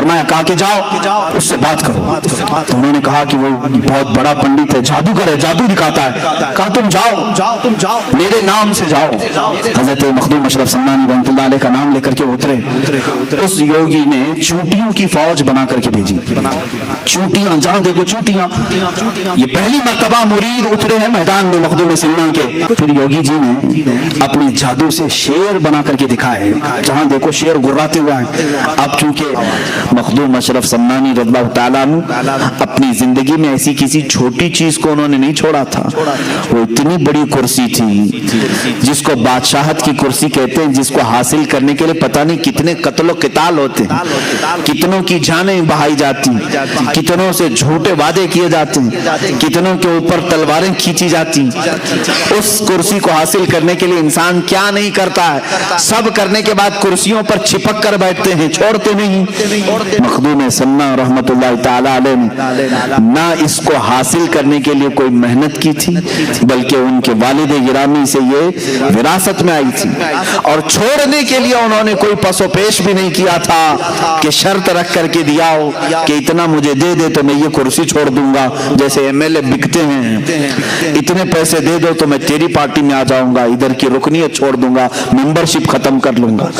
فرمایا کہا کہ جاؤ اس سے بات کرو. تو انہوں نے کہا کہ وہ بہت بڑا پنڈت ہے, جادوگر ہے, جادو دکھاتا ہے. کہا تم جاؤ میرے نام سے جاؤ. حضرت مخدوم اشرف سمنانی رحمۃ اللہ علیہ کا نام لے کر کے اترے. اس یوگی نے چونٹیوں کی فوج بنا کر کے بھیجی. چونٹیاں, جہاں دیکھو چونٹیاں. یہ پہلی مرتبہ مرید اترے ہیں میدان میں مخدوم سمنان کے. پھر یوگی جی نے اپنی جادو سے شیر بنا کر کے دکھائے, جہاں دیکھو شیر گراتے ہوا ہے. اب چونکہ مخدوم اشرف سمنانی رضی اللہ تعالیٰ عنہ اپنی زندگی میں ایسی کسی چھوٹی چیز کو انہوں نے نہیں چھوڑا تھا. وہ اتنی بڑی کرسی تھی جس کو بادشاہت کی کرسی کہتے ہیں, جس کو حاصل کرنے کے لیے پتہ نہیں کتنے قتل و قتال ہوتے ہیں, کتنوں کی جانیں بہائی جاتی, کتنوں سے جھوٹے وعدے کیے جاتے ہیں, کتنوں کے اوپر تلواریں کھینچی جاتی. اس کرسی کو حاصل کرنے کے لیے انسان کیا نہیں کرتا ہے, سب کرنے کے بعد کرسیوں پر چھپک کر بیٹھتے ہیں, چھوڑتے نہیں. مخدوم سمنا رحمت اللہ تعالی علیہ نے نہ اس کو حاصل کرنے کے لیے کوئی محنت کی تھی, بلکہ ان کے والد گرامی سے یہ وراثت میں آئی تھی. اور چھوڑنے کے لیے انہوں نے کوئی پس و پیش بھی نہیں کیا تھا کہ شرط رکھ کر کے دیا ہو کہ اتنا مجھے دے دے تو میں یہ کرسی چھوڑ دوں گا. جیسے ایم ایل اے بکتے ہیں, اتنے پیسے دے دو تو میں تیری پارٹی میں آ جاؤں گا, ادھر کی رکنیت چھوڑ دوں گا, ممبرشپ ختم کر لوں گا.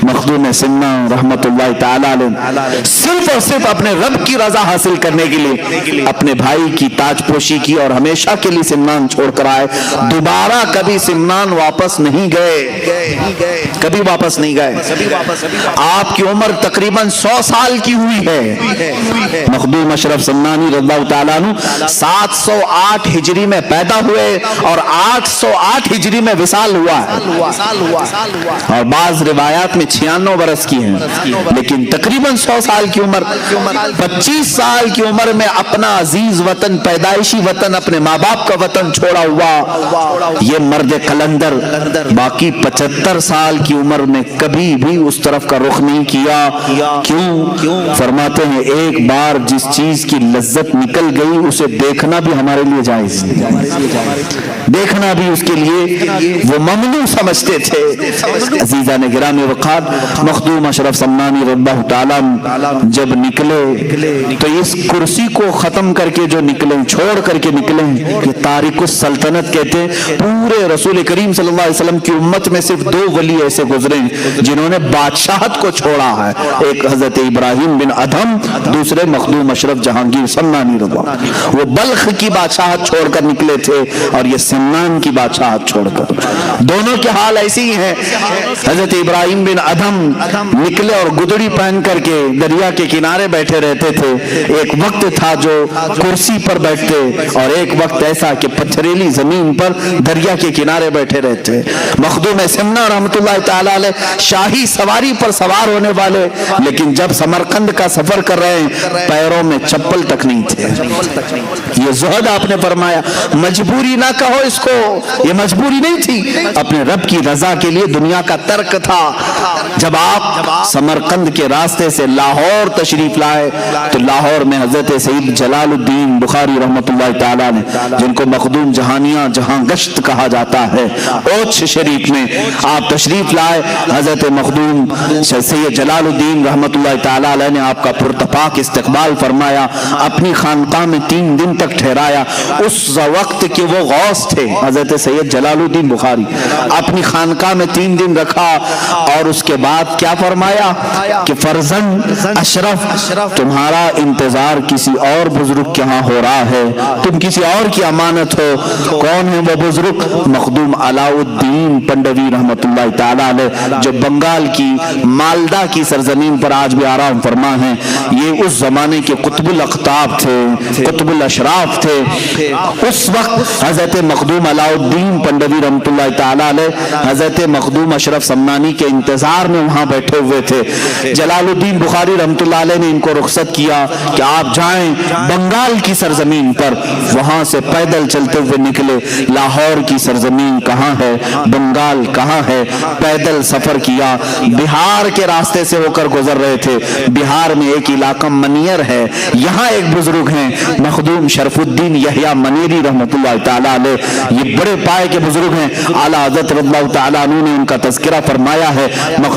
مخدوم سمنا رحمت اللہ تعالی علیہ صرف اور صرف اپنے رب کی رضا حاصل کرنے کے لیے اپنے بھائی کی تاج پوشی کی اور ہمیشہ کے لیے سمنان چھوڑ کر آئے. دوبارہ کبھی سمنان واپس نہیں گئے, کبھی واپس نہیں گئے. آپ کی عمر تقریباً 100 سال کی ہوئی ہے. مخدوم اشرف سمنانی رضی اللہ تعالیٰ عنہ 708 ہجری میں پیدا ہوئے اور 808 ہجری میں وصال ہوا ہے. اور بعض روایات میں 96 برس کی ہیں, لیکن تقریباً 100 سال کی عمر. 25 سال کی عمر میں اپنا عزیز وطن, پیدائشی وطن, اپنے ماں باپ کا وطن چھوڑا ہوا یہ مرد قلندر باقی 75 سال کی عمر میں کبھی بھی اس طرف کا رخ نہیں کیا. کیوں؟ فرماتے ہیں ایک بار جس چیز کی لذت نکل گئی اسے دیکھنا بھی ہمارے لیے جائز, دیکھنا بھی اس کے لیے وہ ممنوع سمجھتے تھے. عزیزان گرامی وقار, مخدوم اشرف سمنانی رضی اللہ تعالیٰ جب نکلے تو اس کرسی کو ختم کر کے جو نکلے, چھوڑ کر کے نکلے, یہ تارک السلطنت کہتے ہیں. پورے رسول کریم صلی اللہ علیہ وسلم کی امت میں صرف 2 ولی ایسے گزرے جنہوں نے بادشاہت کو چھوڑا ہے, ایک حضرت ابراہیم بن ادھم, دوسرے مخدوم اشرف جہانگیر سمنانی رضی اللہ. وہ بلخ کی بادشاہت چھوڑ کر نکلے تھے اور یہ سمنان کی بادشاہت چھوڑ کر. دونوں کے حال ایسی ہی ہیں. حضرت ابراہیم بن ادھم نکلے اور گدڑی پہن کر کے دریا کے کنارے بیٹھے رہتے تھے. ایک وقت تھا جو کرسی پر بیٹھتے اور ایک وقت ایسا کہ پتھریلی زمین پر دریا کے کنارے بیٹھے رہتے. مخدوم سمنا رحمت اللہ تعالی علیہ شاہی سواری پر سوار ہونے والے, لیکن جب سمرقند کا سفر کر رہے ہیں پیروں میں چپل تک نہیں تھے. یہ زہد آپ نے فرمایا, مجبوری نہ کہو اس کو, یہ مجبوری نہیں تھی, اپنے رب کی رضا کے لیے دنیا کا ترک تھا. جب آپ سمرقند کے راستے سے لاہور تشریف لائے تو لاہور میں حضرت سید جلال الدین بخاری رحمت اللہ تعالیٰ نے, جن کو مخدوم جہانیاں جہاں گشت کہا جاتا ہے, اوچھ شریف میں آپ تشریف لائے. حضرت مخدوم سید جلال الدین رحمت اللہ تعالیٰ علیہ نے آپ کا پرتپاک استقبال فرمایا, اپنی خانقاہ میں 3 دن تک ٹھہرایا. اس وقت کے وہ غوث تھے حضرت سید جلال الدین بخاری, اپنی خانقاہ میں 3 دن رکھا اور اس کے بعد کیا فرمایا کہ فرزند اشرف تمہارا انتظار کسی اور بزرگ کے ہاں ہو رہا ہے, تم کسی اور کی امانت ہو. کون ہے وہ بزرگ؟ مخدوم علاء الدین پنڈوی رحمت اللہ تعالی علیہ, جو بنگال کی مالدہ کی سرزمین پر آج بھی آرام فرما ہیں. یہ اس زمانے کے قطب الاقطاب تھے, قطب الاشراف تھے. اس وقت حضرت مخدوم علاء الدین پنڈوی رحمت اللہ تعالی علیہ حضرت مخدوم اشرف سمنانی کے انتظار میں وہاں بیٹھے ہوئے تھے. جلال الدین بخاری رحمت اللہ علیہ نے ان کو رخصت کیا کہ آپ جائیں بنگال کی سرزمین پر. وہاں سے پیدل چلتے ہوئے نکلے. لاہور کی سرزمین کہاں ہے, بنگال کہاں ہے, پیدل سفر کیا. بہار کے راستے سے ہو کر گزر رہے تھے. بہار میں ایک علاقہ منیر ہے, یہاں ایک بزرگ ہیں مخدوم شرف الدین یحییٰ منیری رحمت اللہ تعالیٰ علیہ. یہ بڑے پائے کے بزرگ ہیں. اعلیٰ حضرت رضی اللہ تعالیٰ عنہ نے ان کا تذکرہ فرمایا ہے.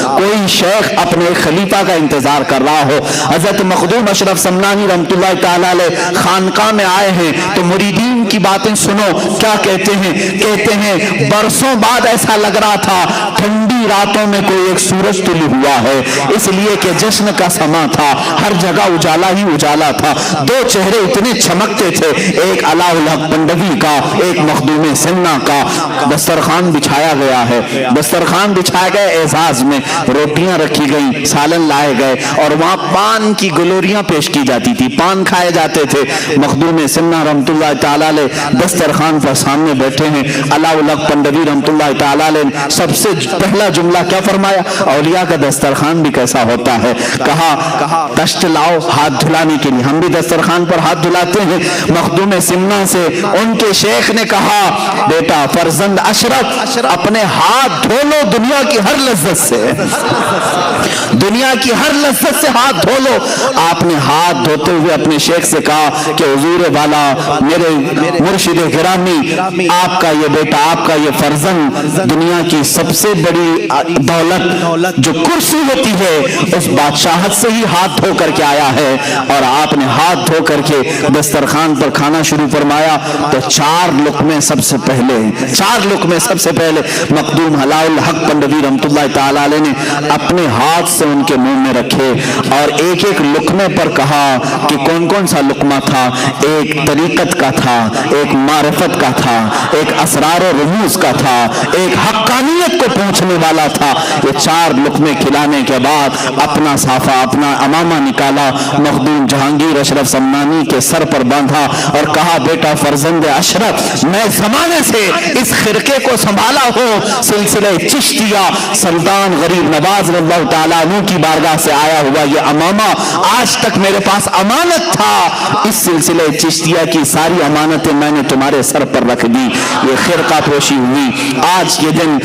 کوئی شیخ اپنے خلیفہ کا انتظار کر رہا ہو. حضرت مخدوم اشرف سمنانی رحمۃ اللہ تعالی علیہ خانقاہ میں آئے ہیں تو مریدین کی باتیں سنو کیا کہتے ہیں. کہتے ہیں برسوں بعد ایسا لگ رہا تھا ٹھنڈی راتوں میں کوئی ایک سورج طلوع ہوا ہے، اس لیے کہ جشن کا سما تھا، ہر جگہ اجالا ہی اجالا تھا. دو چہرے اتنے چمکتے تھے، ایک علاء الحق پنڈوی کا، ایک مخدوم سمنا کا. دسترخوان بچھایا گیا ہے، دسترخوان بچھائے گئے، اعزاز میں روٹیاں رکھی گئیں، سالن لائے گئے اور وہاں پان کی گلوریاں پیش کی جاتی تھی، پان کھائے جاتے تھے. مخدوم سمنا رحمۃ اللہ تعالی علیہ دسترخوان پر سامنے بیٹھے ہیں. علاء الحق پنڈوی رحمۃ اللہ تعالی علیہ سب سے پہلا جملہ کیا فرمایا؟ اولیاء کا دسترخوان بھی کیسا ہوتا ہے. کہا تشت لاؤ ہاتھ دھلانے کے لیے. ہم بھی دسترخوان پر ہاتھ دھلاتے ہیں. مخدوم سمنا سے ان کے شیخ نے کہا بیٹا فرزند اشرف اپنے ہاتھ دھو لو دنیا کی ہر لذت سے، دنیا کی ہر لذت سے ہاتھ دھو لو. آپ نے ہاتھ دھوتے ہوئے اپنے شیخ سے کہا کہ حضور والا میرے مرشد گرامی آپ کا یہ بیٹا، آپ کا یہ فرزند دنیا کی سب سے بڑی دولت جو کرسی ہوتی ہے اس بادشاہت سے ہی ہاتھ دھو کر کے آیا ہے. اور آپ نے ہاتھ دھو کر کے دسترخوان پر کھانا شروع فرمایا تو چار لقمے سب سے پہلے مخدوم علاء الحق پنڈوی رحمۃ اللہ تعالی علیہ نے اپنے ہاتھ سے ان کے منہ میں رکھے اور ایک ایک لقمے پر کہا کہ کون کون سا لقمہ تھا. ایک طریقت کا تھا، ایک معرفت کا تھا، ایک اسرار و رموز کا تھا، ایک حقانیت کو پہنچنے والا تھا. یہ چار لقمے کھلانے کے بعد اپنا صافہ، اپنا امامہ نکالا، مخدوم جہانگیر اشرف سمنانی کے سر پر باندھا اور کہا بیٹا فرزند اشرف میں زمانے سے اس خرقے کو سنبھالا ہوں، سلسلہ چشتیہ سلطان غریب نواز رضی اللہ تعالیٰ عنہ کی بارگاہ سے آیا ہوا یہ امامہ آج تک میرے پاس امانت تھا. اس سلسلہ چشتیہ کی ساری امانتیں میں نے تمہارے سر پر رکھ دی. یہ خرقہ پوشی ہوئی. آج کے دن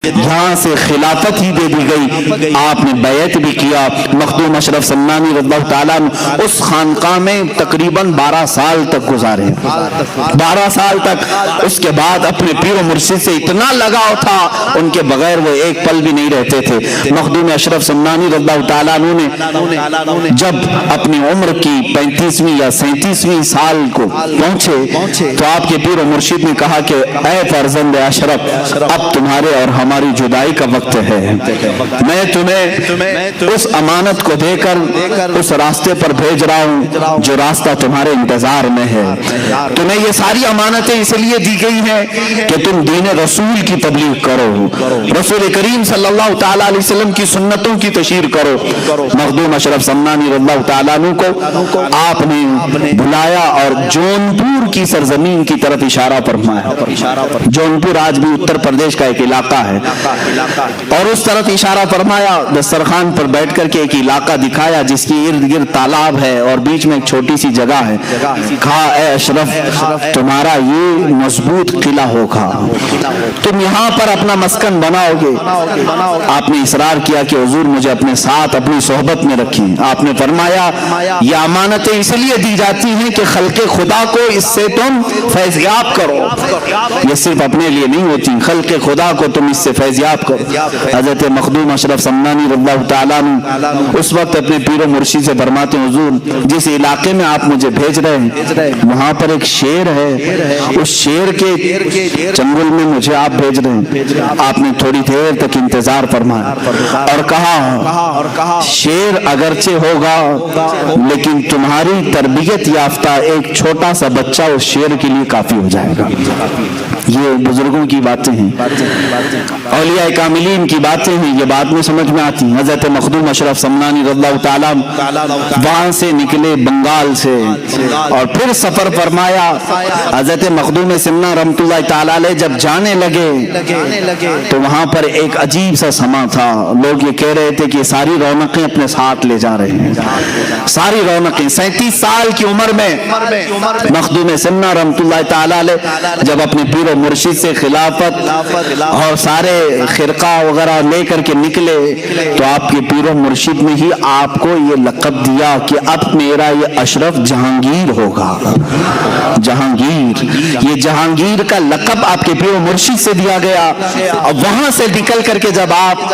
یہاں سے خلافت ہی دے دی گئی، آپ نے بیعت بھی کیا. مخدوم اشرف سمنانی رضی اللہ تعالیٰ اس خانقاہ میں تقریباً 12 سال تک گزارے، 12 سال تک. اس کے بعد اپنے پیر و مرشد سے اتنا لگاؤ تھا ان کے بغیر وہ ایک پل بھی نہیں رہتے تھے. مخدوم اشرف سمنانی رضی اللہ تعالیٰ نے جب اپنی عمر کی 35ویں یا 37ویں سال کو پہنچے تو آپ کے پیر و مرشد نے کہا کہ اے فرزند اشرف اب تمہارے اور ہماری جدائی کا وقت ہے. میں تمہیں اس امانت کو دے کر اس راستے پر بھیج رہا ہوں جو راستہ تمہارے انتظار میں ہے. تمہیں یہ ساری امانتیں اس لیے دی گئی ہیں کہ تم دین رسول کی تبلیغ کرو، رسول کریم صلی اللہ تعالی علیہ وسلم کی سنتوں کی تشہیر کرو. مخدوم اشرف سمنانی رضی اللہ تعالیٰ عنہ کو آپ نے بلایا اور جونپور کی سرزمین کی طرف اشارہ فرمایا. جونپور آج بھی اتر پردیش کا ایک علاقہ ہے اور اس طرف اشارہ فرمایا. دسترخوان پر بیٹھ کر کے ایک علاقہ دکھایا جس کی ارد گرد تالاب ہے اور بیچ میں ایک چھوٹی سی جگہ ہے. کہا اے اشرف تمہارا یہ مضبوط قلعہ ہوگا، تم یہاں پر اپنا مسکن بناؤ گے. آپ نے اصرار کیا کہ حضور مجھے اپنے ساتھ اپنی صحبت میں رکھیں. آپ نے فرمایا یہ امانتیں اس لیے دی جاتی ہیں کہ خلق خدا کو اس سے تم فیضیاب کرو. یہ صرف اپنے لیے نہیں ہوتی، خلق خدا کو تم اس سے فیضیاب کرو. حضرت مخدوم اشرف سمنانی رضی اللہ تعالیٰ عنہ اس وقت اپنے پیر و مرشد سے فرماتے ہیں حضور جس علاقے میں آپ مجھے بھیج رہے ہیں وہاں پر ایک شیر ہے، اس شیر کے چنگل میں مجھے آپ بھیج رہے ہیں. آپ نے تھوڑی دیر تک انتظار فرمایا اور کہا شیر اگرچہ ہوگا لیکن تمہاری تربیت یافتہ ایک چھوٹا سا بچہ اس شیر کے لیے کافی ہو جائے گا. یہ بزرگوں کی باتیں ہیں، اولیاء کاملین کی باتیں ہیں، یہ بات میں سمجھ میں آتی ہیں. حضرت مخدوم اشرف سمنانی رضی اللہ تعالیٰ وہاں سے نکلے بنگال سے اور پھر سفر فرمایا. حضرت مخدوم سمنا رحمۃ اللہ تعالیٰ علیہ جب جانے لگے تو وہاں پر ایک عجیب سا سما تھا. لوگ یہ کہہ رہے تھے کہ ساری رونقیں اپنے ساتھ لے جا رہے ہیں، ساری رونقیں. 37 سال کی عمر میں مخدوم سمنا رحمۃ اللہ تعالیٰ علیہ جب اپنے پیر و و مرشد سے خلافت اور سارے خرقہ وغیرہ لے کر کے نکلے تو آپ کے پیر و مرشد نے ہی آپ کو یہ لقب دیا کہ اب میرا یہ اشرف جہانگیر ہوگا. جہانگیر، یہ جہانگیر کا لقب آپ کے پیر و مرشد سے دیا گیا. اور وہاں سے نکل کر کے جب آپ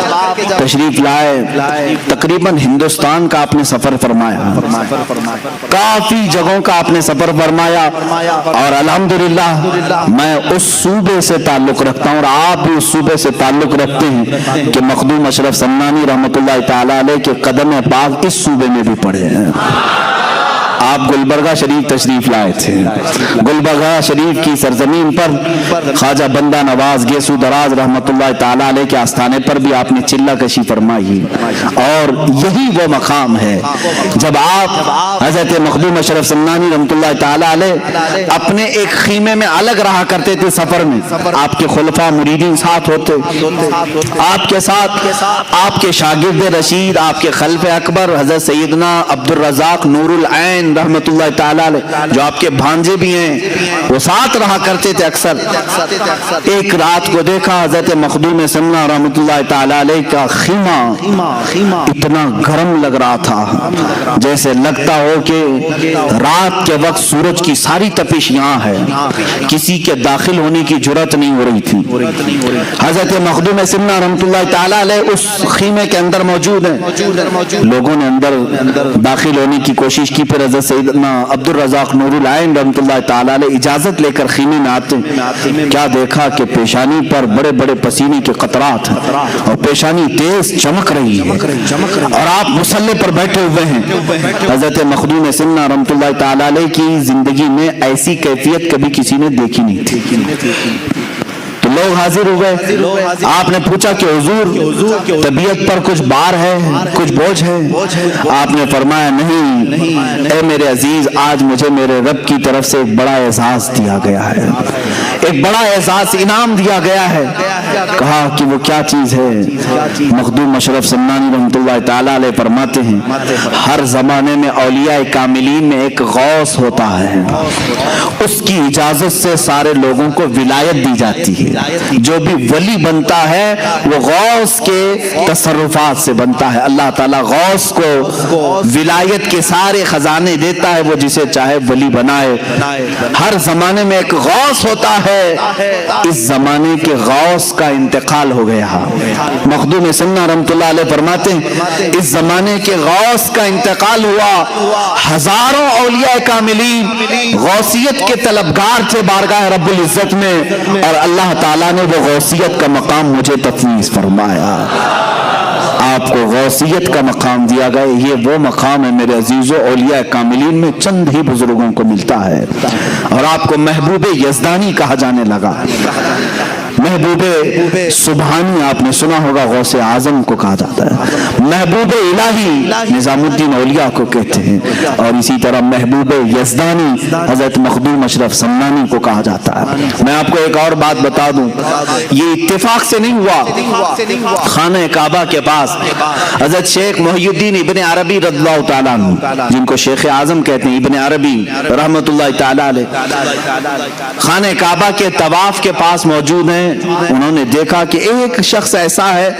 تشریف لائے تقریباً ہندوستان کا آپ نے سفر فرمایا، کافی جگہوں کا آپ نے سفر فرمایا، اور الحمدللہ میں اس صوبے سے تعلق رکھتا ہوں اور آپ بھی اس صوبے سے تعلق رکھتے ہیں کہ مخدوم اشرف سمنانی رحمۃ اللہ تعالی علیہ کے قدم پاک اس صوبے میں بھی پڑے ہیں. آپ گلبرگہ شریف تشریف لائے تھے. گلبرگہ شریف کی سرزمین پر خواجہ بندہ نواز گیسو دراز رحمۃ اللہ تعالی علیہ کے آستانے پر بھی آپ نے چلہ کشی فرمائی، اور یہی وہ مقام ہے جب آپ حضرت مخدوم اشرف سمنانی رحمۃ اللہ تعالی علیہ اپنے ایک خیمے میں الگ رہا کرتے تھے. سفر میں آپ کے خلفاء مریدین ساتھ ہوتے، آپ کے ساتھ آپ کے شاگرد رشید، آپ کے خلف اکبر حضرت سیدنا عبد الرزاق نور العین رحمت اللہ تعالی علیہ جو آپ کے بھانجے بھی ہیں، وہ ساتھ رہا کرتے تھے اکثر. ایک رات کو دیکھا حضرت مخدوم سمنا رحمت اللہ تعالی علیہ کا خیمہ اتنا گرم لگ رہا تھا جیسے لگتا ہو کہ رات کے وقت سورج کی ساری تپش یہاں ہے، کسی کے داخل ہونے کی جرات نہیں ہو رہی تھی. حضرت مخدوم سمنا رحمت اللہ تعالی علیہ اس خیمے کے اندر موجود ہیں. لوگوں نے اندر داخل ہونے کی کوشش کی، پھر حضرت سیدنا عبد الرزاق نور العین رحمۃ اللہ تعالی علیہ اجازت لے کر خیمے میں آتے ہیں. کیا دیکھا کہ پیشانی پر بڑے بڑے پسینے کے قطرات ہیں اور پیشانی تیز چمک رہی ہے، اور آپ مصلی پر بیٹھے ہوئے ہیں. حضرت مخدوم سمنا رحمۃ اللہ تعالی علیہ کی زندگی میں ایسی کیفیت کبھی کسی نے دیکھی نہیں تھی. تو لوگ حاضر ہوئے، آپ نے پوچھا کہ حضور طبیعت پر کچھ بار ہے، کچھ بوجھ ہے؟ آپ نے فرمایا نہیں اے میرے عزیز، آج مجھے میرے رب کی طرف سے ایک بڑا اعزاز دیا گیا ہے، ایک بڑا اعزاز انعام دیا گیا ہے. کہا کہ وہ کیا چیز ہے؟ مخدوم اشرف سمنانی رحمۃ اللہ تعالی علیہ فرماتے ہیں ہر زمانے میں اولیاء کاملین میں ایک غوث ہوتا ہے، اس کی اجازت سے سارے لوگوں کو ولایت دی جاتی ہے. جو بھی ولی بنتا ہے وہ غوث کے تصرفات سے بنتا ہے. اللہ تعالیٰ غوث کو ولایت کے سارے خزانے دیتا ہے، وہ جسے چاہے ولی بنائے. ہر زمانے میں ایک غوث ہوتا ہے. اس زمانے کے غوث کا انتقال ہو گیا. مخدوم سمنا رحمۃ اللہ علیہ فرماتے ہیں اس زمانے کے غوث کا انتقال ہوا. ہزاروں اولیاء کاملین غوثیت کے طلبگار تھے بارگاہ رب العزت میں، اور اللہ تعالیٰ نے وہ غوثیت کا مقام مجھے تفویض فرمایا. آپ کو غوثیت کا مقام دیا گیا. یہ وہ مقام ہے میرے عزیزو، اولیاء کاملین میں چند ہی بزرگوں کو ملتا ہے. اور آپ کو محبوب یزدانی کہا جانے لگا. محبوب سبحانی آپ نے سنا ہوگا، غوث اعظم کو کہا جاتا ہے. محبوب الہی نظام الدین اولیاء کو کہتے ہیں. اور اسی طرح محبوب یزدانی حضرت مخدوم اشرف سمنانی کو کہا جاتا ہے. میں آپ کو ایک اور بات بتا دوں، یہ اتفاق سے نہیں ہوا. خانہ کعبہ کے پاس حضرت شیخ محی الدین ابن عربی رضی اللہ تعالیٰ عنہ، جن کو شیخ اعظم کہتے ہیں، ابن عربی رحمت اللہ تعالیٰ علیہ، خانہ کعبہ کے طواف کے پاس موجود ہیں. انہوں نے دیکھا کہ ایک شخص ایسا ہے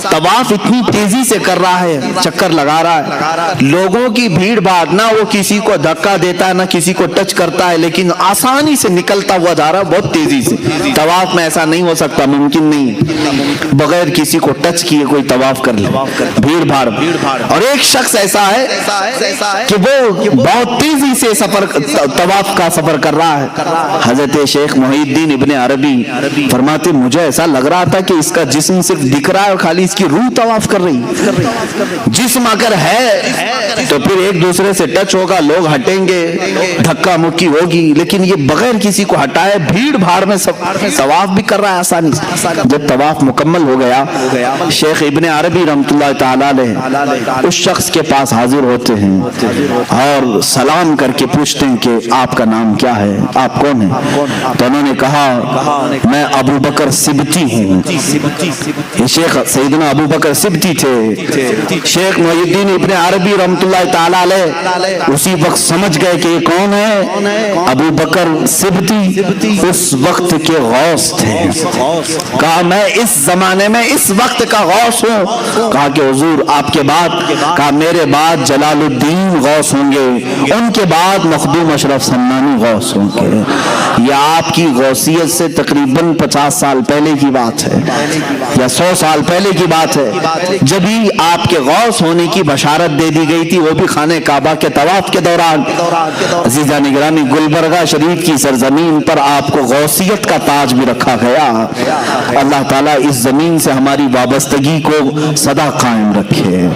طواف اتنی تیزی سے کر رہا ہے، چکر لگا رہا ہے، لوگوں کی بھیڑ بھاڑ، نہ وہ کسی کو دھکا دیتا ہے نہ کسی کو ٹچ کرتا ہے، لیکن آسانی سے نکلتا ہوا جا رہا ہے بہت تیزی سے. طواف میں ایسا نہیں ہو سکتا، ممکن نہیں بغیر کسی کو ٹچ کیے کوئی طواف کر لے، بھیڑ بھاڑ. اور ایک شخص ایسا ہے کہ وہ بہت تیزی سے طواف کا سفر کر رہا ہے. حضرت شیخ محی الدین ابن عربی فرماتے مجھے ایسا لگ رہا تھا کہ اس کا جسم صرف دکھ رہا ہے اور خالی اس کی روح طواف کر رہی. جسم اگر ہے تو پھر ایک دوسرے سے ٹچ ہوگا، لوگ ہٹیں گے، دھکا مکی ہوگی، لیکن یہ بغیر کسی کو ہٹائے بھیڑ بھاڑ میں طواف بھی کر رہا ہے آسانی سے. جب طواف مکمل ہو گیا، شیخ ابن عربی رحمۃ اللہ تعالی علیہ اس شخص کے پاس حاضر ہوتے ہیں اور سلام کر کے پوچھتے ہیں کہ آپ کا نام کیا ہے، آپ کون ہیں؟ تو انہوں نے کہا میں ابو بکر سبتی ہوں. یہ شیخ سیدنا ابو بکر سبتی تھے. شیخ محی الدین ابن عربی رحمۃ اللہ تعالی علیہ اسی وقت سمجھ گئے کہ یہ کون ہے؟ ابو بکر سبتی اس وقت کے غوث تھے. کہا میں اس زمانے میں اس وقت کا غوث ہوں. کہا کہ حضور آپ کے بعد؟ کہا میرے بعد جلال الدین غوث ہوں گے, ان کے بعد مخدوم اشرف سمنانی غوث ہوں گے. یہ آپ کی غوثیت سے تقریباً 50 سال پہلے کی بات ہے یا 100 سال پہلے کی بات ہے, جبھی آپ کے غوث ہونے کی بشارت دے دی گئی تھی, وہ بھی خانہ کعبہ کے طواف کے دوران. عزیزان گرامی, گلبرگہ شریف کی سرزمین پر آپ کو غوثیت کا تاج بھی رکھا گیا. اللہ تعالیٰ اس زمین سے ہماری وابستگی کو سدا قائم رکھے.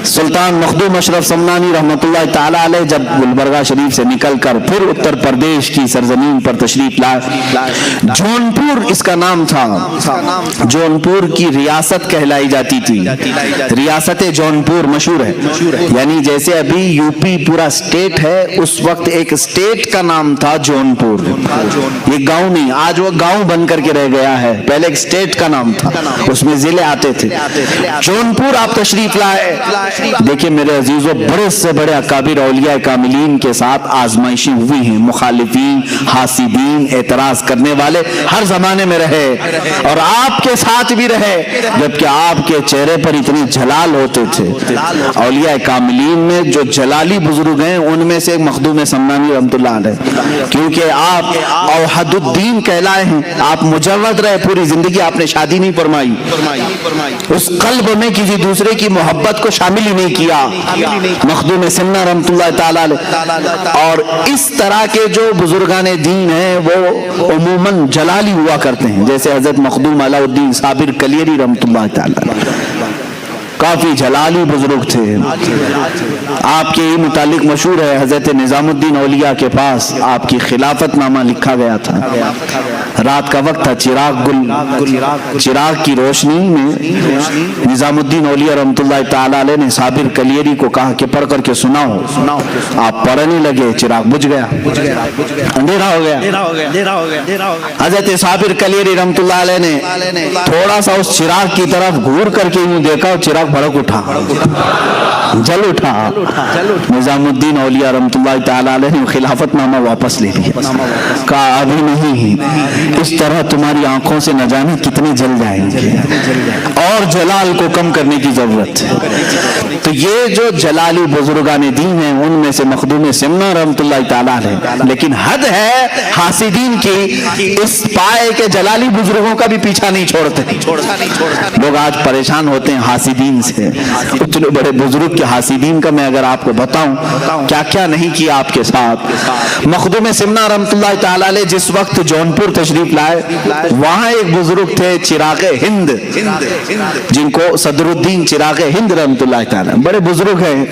سلطان مخدوم اشرف سمنانی رحمۃ اللہ تعالی علیہ جب گلبرگہ شریف سے نکل کر پھر اتر پردیش کی سرزمین پر تشریف لائے, جونپور اس کا نام تھا. جونپور کی ریاست کہلائی جاتی تھی. ریاست جونپور مشہور ہے, یعنی جیسے ابھی یو پی پورا اسٹیٹ ہے, اس وقت ایک اسٹیٹ کا نام تھا جونپور. یہ گاؤں نہیں, آج وہ گاؤں بن کر کے رہ گیا ہے, پہلے ایک اسٹیٹ کا نام تھا, اس میں ضلع آتے تھے. جونپور آپ تشریف لائے. دیکھیں میرے عزیزو, بڑے سے بڑے اکابر اولیاء کاملین کے ساتھ آزمائشیں ہوئی ہیں. مخالفین, حاسدین, اعتراض کرنے والے ہر زمانے میں رہے, اور آپ کے ساتھ بھی رہے, جبکہ آپ کے چہرے پر اتنے جلال ہوتے تھے. اولیاء کاملین میں جو جلالی بزرگ ہیں ان میں سے ایک مخدوم سمنانی رحمۃ اللہ علیہ, کیونکہ آپ اوحد الدین کہلائے ہیں. آپ مجرد رہے, پوری زندگی آپ نے شادی نہیں فرمائی, اس قلب میں کسی دوسرے کی محبت کو شامل ہی نہیں کیا. مخدوم سمنہ رحمۃ اللہ تعالی علیہ. اور اس طرح کے جو بزرگان دین ہیں وہ عموماً جلالی ہوا کرتے ہیں, جیسے حضرت مخدوم علاء الدین صابر کلیری رحمۃ اللہ تعالی علیہ, کافی جلالی بزرگ تھے. آپ کے ہی متعلق مشہور ہے, حضرت نظام الدین اولیاء کے پاس آپ کی خلافت نامہ لکھا گیا تھا. رات کا وقت تھا, چراغ کی روشنی میں نظام الدین اولیاء رحمۃ اللہ تعالی علیہ نے صابر کلیری کو کہا کہ پڑھ کر کے سناؤ. آپ پڑھنے لگے, چراغ بجھ گیا, اندھیرا ہو گیا. حضرت صابر کلیری رحمۃ اللہ علیہ نے تھوڑا سا اس چراغ کی طرف گھور کر کے یوں دیکھا, چراغ بھڑک اٹھا, جل اٹھا. نظام الدین اولیاء رحمۃ اللہ تعالی علیہ نے خلافت نامہ واپس لے لیا. کہا ابھی نہیں, اس طرح تمہاری آنکھوں سے نہ جانے کتنے جل جائیں گے, اور جلال کو کم کرنے کی ضرورت ہے. تو یہ جو جلالی بزرگان دین ہیں ان میں سے مخدوم سمنہ رحمۃ اللہ تعالی علیہ. لیکن حد ہے حاسدین کی, اس پائے کے جلالی بزرگوں کا بھی پیچھا نہیں چھوڑتے. لوگ آج پریشان ہوتے ہیں حاسدین سے. اتنے بڑے بزرگ کے حاسدین کا میں اگر آپ کو بتاؤں کیا کیا نہیں کیا آپ کے ساتھ. مخدوم سمنہ رحمۃ اللہ تعالی علیہ جس وقت جونپور تشریف لائے, وہاں ایک بزرگ تھے چراغ ہند, جن کو صدر الدین چراغ ہند رحمۃ اللہ تعالی, بڑے بزرگ ہیں.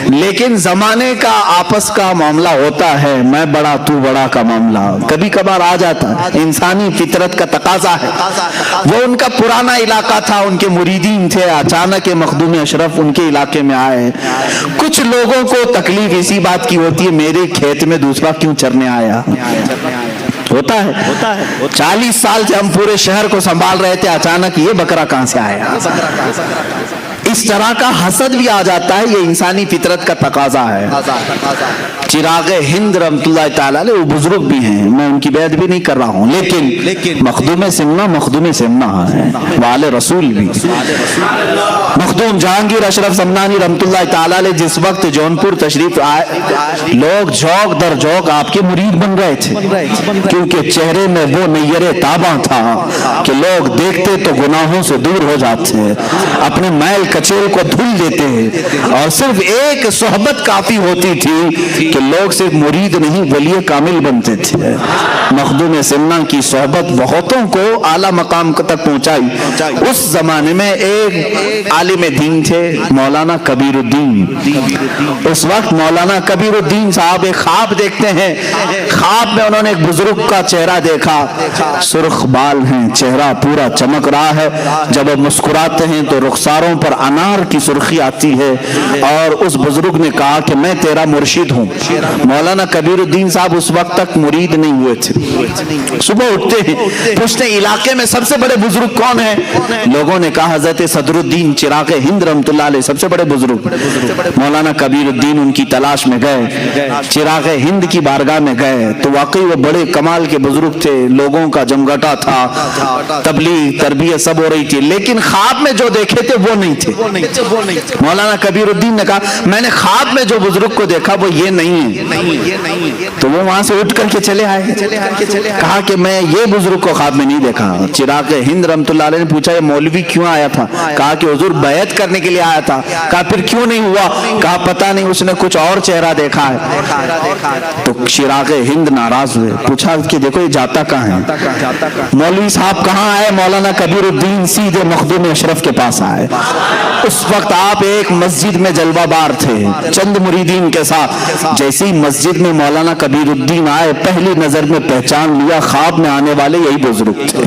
لیکن زمانے کا آپس کا معاملہ ہوتا ہے, میں بڑا تو بڑا کا معاملہ کبھی کبھار آ جاتا ہے, انسانی فطرت کا تقاضا ہے. وہ ان کا پرانا علاقہ تھا, ان کے مریدین تھے, اچانک مخدوم اشرف ان کے علاقے میں آئے. کچھ لوگوں کو تکلیف اسی بات کی ہوتی ہے, میرے کھیت میں دوسرا کیوں چرنے آیا. ہوتا ہے 40 سال سے ہم پورے شہر کو سنبھال رہے تھے, اچانک یہ بکرا کہاں سے آیا. اس طرح کا حسد بھی آ جاتا ہے, یہ انسانی فطرت کا تقاضا ہے. چراغ ہند رحمۃ اللہ تعالی علیہ وہ بزرگ بھی ہیں, میں ان کی بیعت بھی نہیں کر رہا ہوں, لیکن مخدوم سمنہ ہے, وال رسول بھی. مخدوم جہانگیر اشرف سمنانی رحمۃ اللہ تعالی علیہ جس وقت جونپور تشریف آئے, لوگ جوق در جوق آپ کے مرید بن رہے تھے, کیونکہ چہرے میں وہ نیر تاباں تھا کہ لوگ دیکھتے تو گناہوں سے دور ہو جاتے, اپنے میل کچیل کو دھل دیتے ہیں, اور صرف ایک صحبت کافی ہوتی تھی کہ لوگ صرف مرید نہیں ولی کامل بنتے تھے. مخدوم سمنہ کی صحبت بہتوں کو اعلیٰ مقام تک پہنچائی. اس زمانے میں ایک عالم دین تھے مولانا کبیر الدین. اس وقت مولانا کبیر الدین صاحب ایک خواب دیکھتے ہیں, خواب میں انہوں نے ایک بزرگ کا چہرہ دیکھا, سرخ بال ہیں, چہرہ پورا چمک رہا ہے, جب وہ مسکراتے ہیں تو رخساروں پر انار کی سرخی آتی ہے اور اس بزرگ نے کہا کہ میں تیرا مرشد ہوں. مولانا کبیر الدین صاحب اس وقت تک مرید نہیں ہوئے تھے. صبح اٹھتے ہیں, پوچھتے ہیں علاقے میں سب سے بڑے بزرگ کون ہیں؟ لوگوں نے کہا حضرت صدر الدین چراغ ہند رحمۃ اللہ علیہ سب سے بڑے بزرگ. مولانا کبیر الدین ان کی تلاش میں گئے, چراغ ہند کی بارگاہ میں گئے تو واقعی وہ بڑے کمال کے بزرگ تھے, لوگوں کا جمگٹا تھا, تبلیغ تربیت سب ہو رہی تھی, لیکن خواب میں جو دیکھے تھے وہ نہیں تھے. مولانا کبیر الدین نے کہا میں نے خواب میں جو بزرگ کو دیکھا وہ یہ نہیں ہے. تو وہ وہاں سے اٹھ کر کے چلے آئے, کہا کہ میں یہ بزرگ کو خواب میں نہیں دیکھا. چراغ ہند رحمۃ اللہ علیہ نے پوچھا یہ مولوی کیوں آیا تھا؟ کہا کہ حضور بیعت کرنے کے لیے آیا تھا. کہا پھر کیوں نہیں ہوا؟ کہا پتہ نہیں, اس نے کچھ اور چہرہ دیکھا ہے. تو چراغ ہند ناراض ہوئے, پوچھا کہ دیکھو یہ جاتا کہاں ہے؟ مولوی صاحب کہاں آئے؟ مولانا کبیر الدین سیدھے مخدوم اشرف کے پاس آئے. اس وقت آپ ایک مسجد میں جلوہ بار تھے چند مریدین کے ساتھ. جیسے ہی مسجد میں مولانا کبیر الدین آئے پہلی نظر میں پہچان لیا خواب میں آنے والے یہی بزرگ تھے.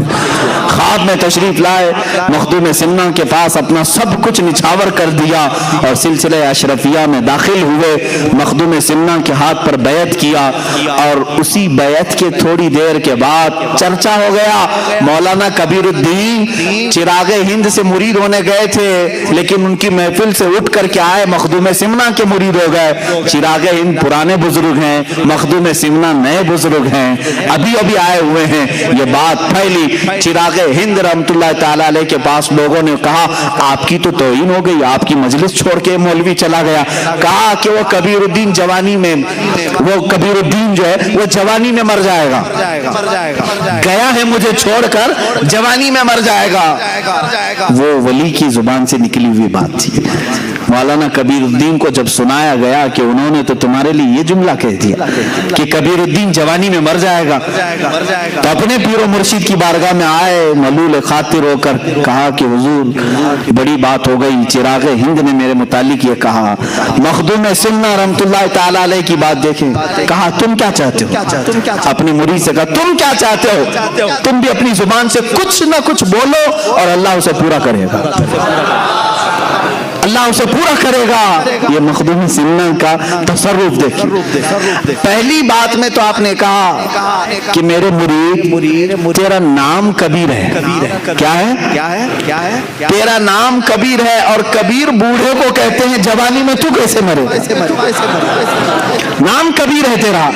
خواب میں تشریف لائے, مخدوم سمنا کے پاس اپنا سب کچھ نچھاور کر دیا اور سلسلہ اشرفیہ میں داخل ہوئے. مخدوم سمنا کے ہاتھ پر بیعت کیا اور اسی بیعت کے تھوڑی دیر کے بعد چرچا ہو گیا مولانا کبیر الدین چراغ ہند سے مرید ہونے گئے تھے لیکن ان کی محفل سے اٹھ کر کے آئے مخدوم سمنا کے مرید ہو گئے. چراغ ہند پرانے بزرگ ہیں, مخدوم سمنا نئے بزرگ ہیں, ابھی ابھی آئے ہوئے ہیں. یہ بات پھیلی. چراغ ہند رحمت اللہ تعالی علیہ کے پاس لوگوں نے کہا آپ کی تو توہین ہو گئی, آپ کی مجلس چھوڑ کے مولوی چلا گیا. کہا کہ وہ کبیر الدین جوانی میں, وہ کبیر الدین جو ہے وہ جوانی میں مر جائے گا, گیا ہے مجھے چھوڑ کر جوانی میں مر جائے گا. وہ ولی کی زبان سے نکلی ہوئی بات تھی. مولانا کبیر الدین کو جب سنایا گیا کہ انہوں نے تو تمہارے لیے یہ جملہ کہہ دیا کہ کبیر الدین جوانی میں مر جائے گا, تو اپنے پیر و مرشد کی بارگاہ میں آئے ملول خاطر ہو کر کہا کہ حضور بڑی بات ہو گئی, چراغ ہند نے میرے متعلق یہ کہا. مخدوم سمنا رحمت اللہ تعالی علیہ کی بات دیکھیں, کہا تم کیا چاہتے ہو؟ اپنی مرید سے کہا تم کیا چاہتے ہو؟ تم بھی اپنی زبان سے کچھ نہ کچھ بولو اور اللہ اسے پورا کرے گا, اللہ اسے پورا کرے گا. یہ مخدوم سمنا کا تصرف دیکھیں. پہلی بات میں تو آپ نے کہا کہ میرے مرید تیرا نام کبیر ہے. کیا ہے؟ تیرا نام کبیر ہے اور کبیر بوڑھے کو کہتے ہیں, جوانی میں تو کیسے مرے؟ نام کبیر ہے تیرا,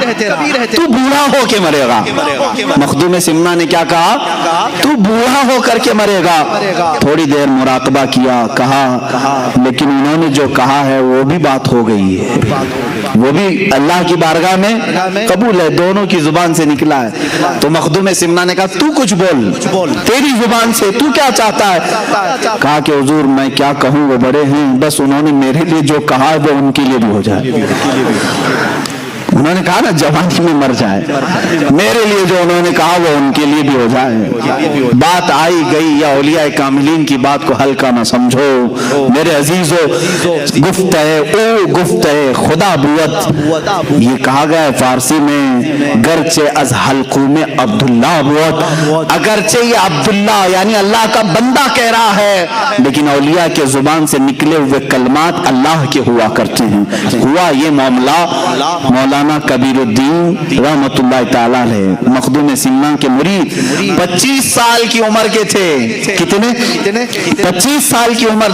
تو بوڑھا ہو کے مرے گا. مخدوم سمنا نے کیا کہا؟ تو بوڑھا ہو کر کے مرے گا. تھوڑی دیر مراقبہ کیا, کہا لیکن انہوں نے جو کہا ہے وہ بھی بات ہو گئی ہے, وہ بھی اللہ کی بارگاہ میں قبول ہے, دونوں کی زبان سے نکلا ہے. تو مخدوم سمنا نے کہا تو کچھ بول, تیری زبان سے تو کیا چاہتا ہے؟ کہا کہ حضور میں کیا کہوں, وہ بڑے ہیں, بس انہوں نے میرے لیے جو کہا ہے وہ ان کے لیے بھی ہو جائے. انہوں نے کہا نا جوانی میں مر جائے, میرے لیے جو انہوں نے کہا وہ ان کے لیے بھی ہو جائے. بات آئی گئی, یا اولیاء کاملین کی بات کو ہلکا نہ سمجھو میرے عزیزو. گفتہ خدا بوت یہ کہا گیا ہے فارسی میں, گرچہ از حلقوم عبداللہ بوت, اگرچہ یہ عبداللہ یعنی اللہ کا بندہ کہہ رہا ہے لیکن اولیاء کے زبان سے نکلے ہوئے کلمات اللہ کے ہوا کرتے ہیں. ہوا یہ معاملہ مولانا کبیر الدین رحمت اللہ تعالی علیہ مخدوم سمنا کے مرید 25 سال کی عمر کے تھے. کتنے؟ 25 سال کی عمر.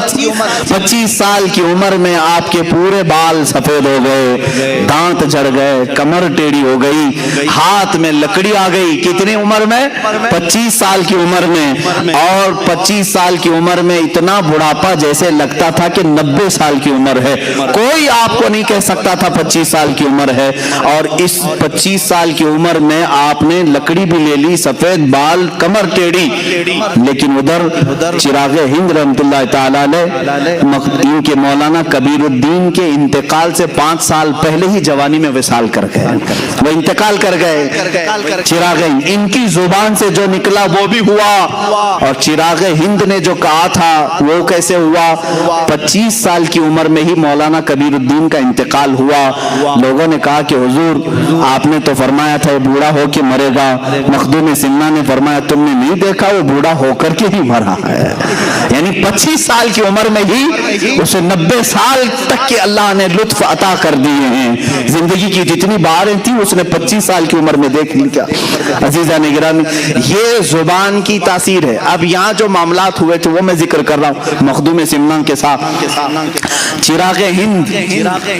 25 سال کی عمر میں آپ کے پورے بال سفید ہو گئے, دانت جڑ گئے, کمر ٹیڑھی ہو گئی, ہاتھ میں لکڑی آ گئی. کتنی عمر میں؟ 25 سال کی عمر میں. اور 25 سال کی عمر میں اتنا بڑھاپا جیسے لگتا تھا کہ 90 سال کی عمر ہے. کوئی آپ کو نہیں کہہ سکتا تھا 25 سال کی عمر ہے. اور اس 25 سال کی عمر میں آپ نے لکڑی بھی لے لی, سفید بال, کمر ٹیڑھی. لیکن ادھر چراغ ہند رحمت اللہ تعالی علیہ ان کے مولانا کبیر الدین کے انتقال سے 5 سال پہلے ہی جوانی میں وصال کر گئے, وہ انتقال کر گئے. چراغ ہند ان کی زبان سے جو نکلا وہ بھی ہوا, اور چراغ ہند نے جو کہا تھا وہ کیسے ہوا؟ 25 سال کی عمر میں ہی مولانا کبیر الدین کا انتقال ہوا، لوگوں نے کہا کہ حضور آپ نے تو فرمایا تھا یہ بوڑھا ہو کے مرے گا، مخدوم سمنہ نے فرمایا تم نے نہیں دیکھا وہ بوڑھا ہو کر کے ہی مرا ہے، یعنی 25 سال کی عمر میں ہی اسے 90 سال تک کے اللہ نے لطف عطا کر دیے ہیں، زندگی کی جتنی باریں تھیں اس نے 25 سال کی عمر میں دیکھ لیا۔ عزیزان گرامی، یہ زبان کی تاثیر ہے۔ اب یہاں جو معاملات ہوئے تھے وہ میں ذکر کر رہا ہوں مخدوم سمنہ کے ساتھ۔ چراغ ہند،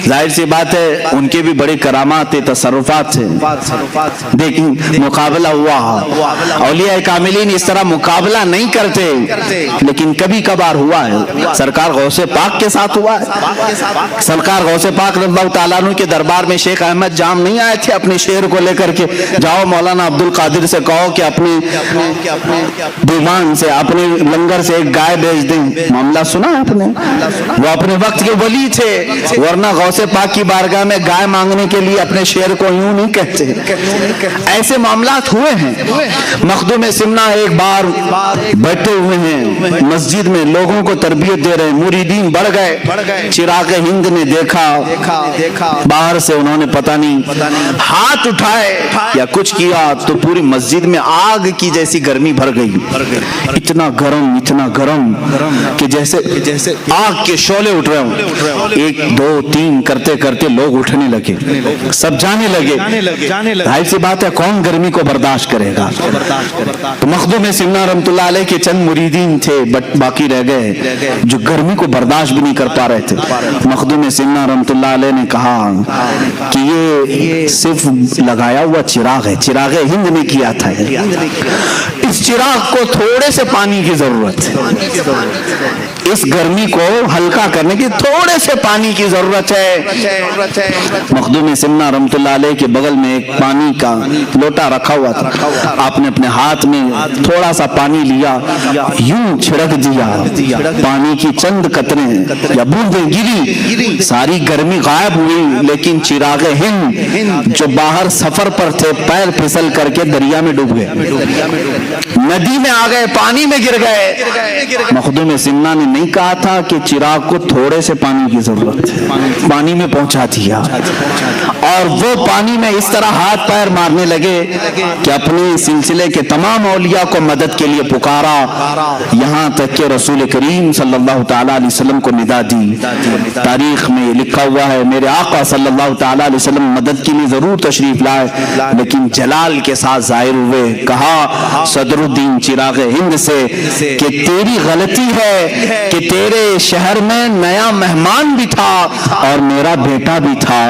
ظاہر سی بات ہے ان کے بھی بڑے کرامات تھے، تصرفات تھے، دیکھیں مقابلہ ہوا، اولیاء کاملین اس طرح مقابلہ نہیں کرتے لیکن کبھی کبھار ہوا ہے، سرکار غوث پاک کے ساتھ ہوا ہے۔ سرکار غوث پاک رضی اللہ تعالیٰ عنہ کے دربار میں شیخ احمد جام نہیں آئے تھے اپنے شعر کو لے کر کے جاؤ مولانا عبد القادر سے کہو کہ اپنے دیوان سے اپنے لنگر سے ایک گائے بیچ دیں، معاملہ سنا ہے آپ نے؟ وہ اپنے وقت کے ولی تھے، ورنہ غوث پاک کی بارگاہ میں گائے مانگنے کے لیے اپنے شعر کو یوں نہیں کہتے۔ ایسے معاملات ہوئے ہیں۔ مخدوم سمنہ ایک بار بیٹھے ہوئے ہیں مسجد میں، لوگوں کو تربیت دے رہے ہیں، مریدین بڑھ گئے، چراغ ہند نے دیکھا، باہر سے انہوں نے پتہ نہیں ہاتھ اٹھائے یا کچھ کیا تو پوری مسجد میں آگ کی جیسی گرمی بھر گئی، اتنا گرم کہ جیسے آگ کے شعلے اٹھ رہے ہوں، 1 2 3 کرتے کرتے لوگ اٹھنے لگے، سب جانے لگے۔ ظاہر سی بات ہے کون گرمی کو برداشت کرے گا؟ تو مخدوم سمنہ رحمۃ اللہ علیہ کے چند مریدین تھے باقی رہ گئے جو گرمی کو برداشت بھی نہیں کر پا رہے تھے۔ مخدوم سمنہ رحمۃ اللہ علیہ نے کہا کہ یہ صرف لگایا ہوا چراغ ہے، چراغ ہند نے کیا تھا، اس چراغ کو تھوڑے سے پانی کی ضرورت ہے، اس گرمی کو ہلکا کرنے کی تھوڑے سے پانی کی ضرورت ہے۔ مخدوم سمنہ رحمۃ اللہ علیہ کے بغل میں ایک پانی کا لوٹا رکھا ہوا تھا، آپ نے اپنے ہاتھ میں تھوڑا سا پانی لیا، یوں چھڑک دیا، پانی کی چند قطریں یا بوندیں گری، ساری گرمی غائب ہوئی، لیکن چراغ ہند جو باہر سفر پر تھے پیر پھسل کر کے دریا میں ڈوب گئے، ندی میں آ گئے، پانی میں گر گئے۔ مخدوم سمنہ نے نہیں کہا تھا کہ چراغ کو تھوڑے سے پانی کی ضرورت ہے، پانی میں پہنچا دیا، اور وہ پانی میں اس طرح ہاتھ پیر مارنے لگے کہ اپنے سلسلے کے تمام اولیاء کو مدد کے لیے پکارا، یہاں تک کہ رسول کریم صلی اللہ تعالیٰ علیہ وسلم کو ندا دی۔ تاریخ میں لکھا ہوا ہے میرے آقا صلی اللہ تعالیٰ علیہ وسلم مدد کے لیے ضرور تشریف لائے لیکن جلال کے ساتھ ظاہر ہوئے، کہا صدر الدین چراغ ہند سے کہ تیری غلطی ہے کہ تیرے شہر میں نیا مہمان بھی تھا اور میرا بیٹا بھی تھا،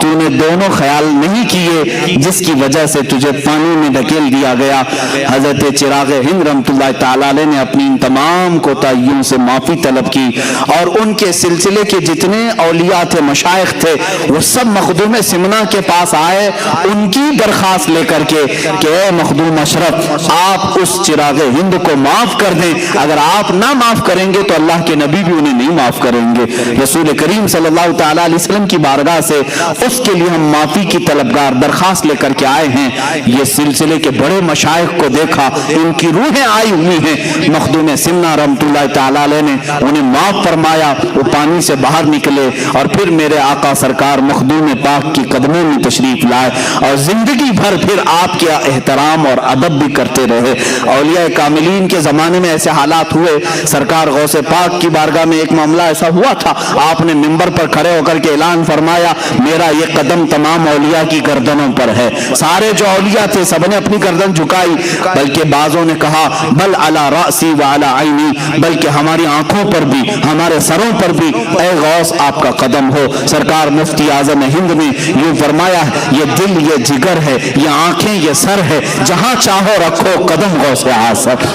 تو نے دونوں خیال نہیں کیے جس کی وجہ سے تجھے پانی میں ڈھکیل دیا گیا۔ حضرت چراغ ہند رحمۃ اللہ تعالیٰ علیہ نے اپنی ان تمام کوتاہیوں سے معافی طلب کی اور ان کے سلسلے کے جتنے اولیاء تھے، مشائخ تھے، وہ سب مخدوم سمنہ کے پاس آئے ان کی درخواست لے کر کے کہ اے مخدوم اشرف آپ اس چراغ ہند کو معاف کر دیں، اگر آپ نہ معاف کریں گے تو اللہ کے نبی بھی انہیں نہیں معاف کریں گے۔ رسول کریم صلی اللہ تعالیٰ علیہ وسلم کی بارگاہ سے اس کے لیے ہم معافی کی طلبگار درخواست لے کر کے آئے ہیں۔ یہ سلسلے کے بڑے مشائخ کو دیکھا، ان کی روحیں آئی ہوئی ہیں، مخدوم سمنہ رحمۃ اللہ تعالیٰ علیہ نے انہیں معاف فرمایا، وہ پانی سے باہر نکلے اور پھر میرے آقا سرکار مخدوم پاک کی قدموں میں تشریف لائے اور زندگی بھر پھر آپ کے احترام اور ادب بھی کرتے رہے۔ اولیاء کاملین کے زمانے میں ایسے حالات ہوئے، سرکار غوث پاک کی بارگاہ میں ایک معاملہ ایسا ہوا تھا، آپ نے منبر پر کھڑے ہو کر کے اعلان فرمایا میرا یہ قدم تمام اولیاء کی گردنوں پر ہے۔ سارے جو اولیاء تھے سب نے اپنی گردن جھکائی، بلکہ بعضوں نے کہا بل علی راسی و علی عینی، بلکہ ہماری آنکھوں پر بھی ہمارے سروں پر بھی اے غوث آپ کا قدم ہو۔ سرکار مفتی اعظم ہند نے یہ فرمایا یہ دل یہ جگر ہے، یہ آنکھیں یہ سر ہے، جہاں چاہو رکھو قدم غوث اعظم۔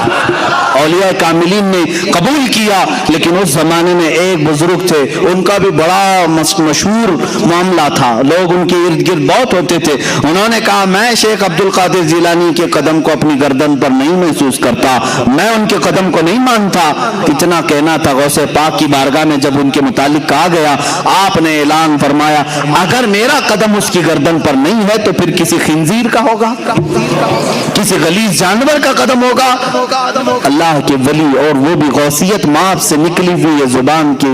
اولیاء کاملین نے قبول کیا، لیکن اس زمانے میں ایک بزرگ تھے، ان کا بھی بڑا مشہور معاملہ تھا، لوگ ان کے ارد گرد بہت ہوتے تھے۔ انہوں نے کہا میں شیخ عبد القادر جیلانی کے قدم کو اپنی گردن پر نہیں محسوس کرتا، میں ان کے قدم کو نہیں مانتا۔ اتنا کہنا تھا، غوث پاک کی بارگاہ میں جب ان کے متعلق کہا گیا، آپ نے اعلان فرمایا اگر میرا قدم اس کی گردن پر نہیں ہے تو پھر کسی خنزیر کا ہوگا، کسی غلیظ جانور کا قدم ہوگا اللہ کے ولی، اور وہ بھی غوثیت ماب سے نکلی ہوئی یہ زبان کے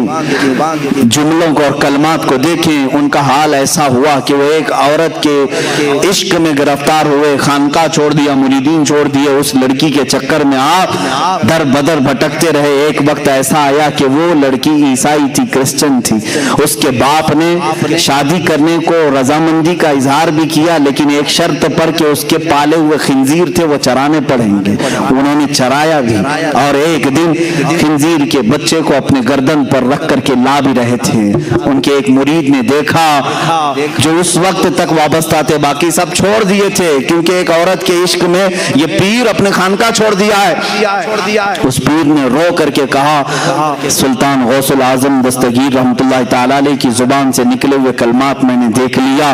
جملوں کو اور کلمات کو دیکھیں، ان کا حال ایسا ہوا کہ وہ ایک عورت کے عشق میں گرفتار ہوئے، خانقاہ چھوڑ دیا، مریدین چھوڑ دیے، اس لڑکی کے چکر میں آپ در بدر بھٹکتے رہے۔ ایک وقت ایسا آیا کہ وہ لڑکی عیسائی تھی، کرسچن تھی، اس کے باپ نے شادی کرنے کو رضامندی کا اظہار بھی کیا، لیکن ایک شرط پر کہ اس کے پالے ہوئے خنزیر تھے وہ چرانے پڑیں گے۔ انہوں نے چرایا بھی، اور ایک دن خنزیر کے بچے کو اپنے گردن پر رکھ کر کے لا بھی رہے تھے۔ ان کے ایک مرید نے دیکھا جو اس وقت تک وابستہ تھے، باقی سب چھوڑ دیے تھے کیونکہ ایک عورت کے عشق میں یہ پیر اپنے خانقاہ چھوڑ دیا ہے۔ اس پیر نے رو کر کے کہا، سلطان غوث العظم دستگیر رحمت اللہ تعالی علیہ کی زبان سے نکلے ہوئے کلمات میں نے دیکھ لیا،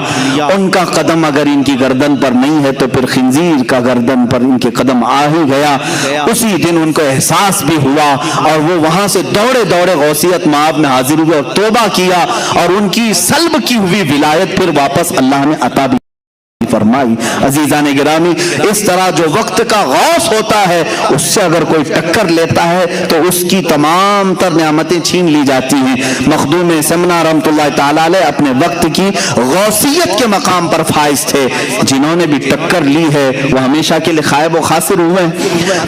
ان کا قدم اگر ان کی گردن پر نہیں ہے تو پھر خنزیر کا گردن پر ان کے قدم آ ہی گیا۔ اسی دن ان کو احساس بھی ہوا اور وہ وہاں سے دوڑے دوڑے غوثیت مآب میں حاضر ہوئے اور توبہ کیا، اور ان کی سلب کی ہوئی ولایت پھر واپس اللہ نے عطا بھی فرمائی۔ عزیزان گرامی، اس طرح جو وقت کا غوث ہوتا ہے اس سے اگر کوئی ٹکر لیتا ہے تو اس کی تمام تر نعمتیں چھین لی جاتی ہیں۔ مخدوم سمنا رحمت اللہ تعالی علیہ اپنے وقت کی غوثیت کے مقام پر فائز تھے، جنہوں نے بھی ٹکر لی ہے وہ ہمیشہ کے لیے خائب و خاسر ہوئے۔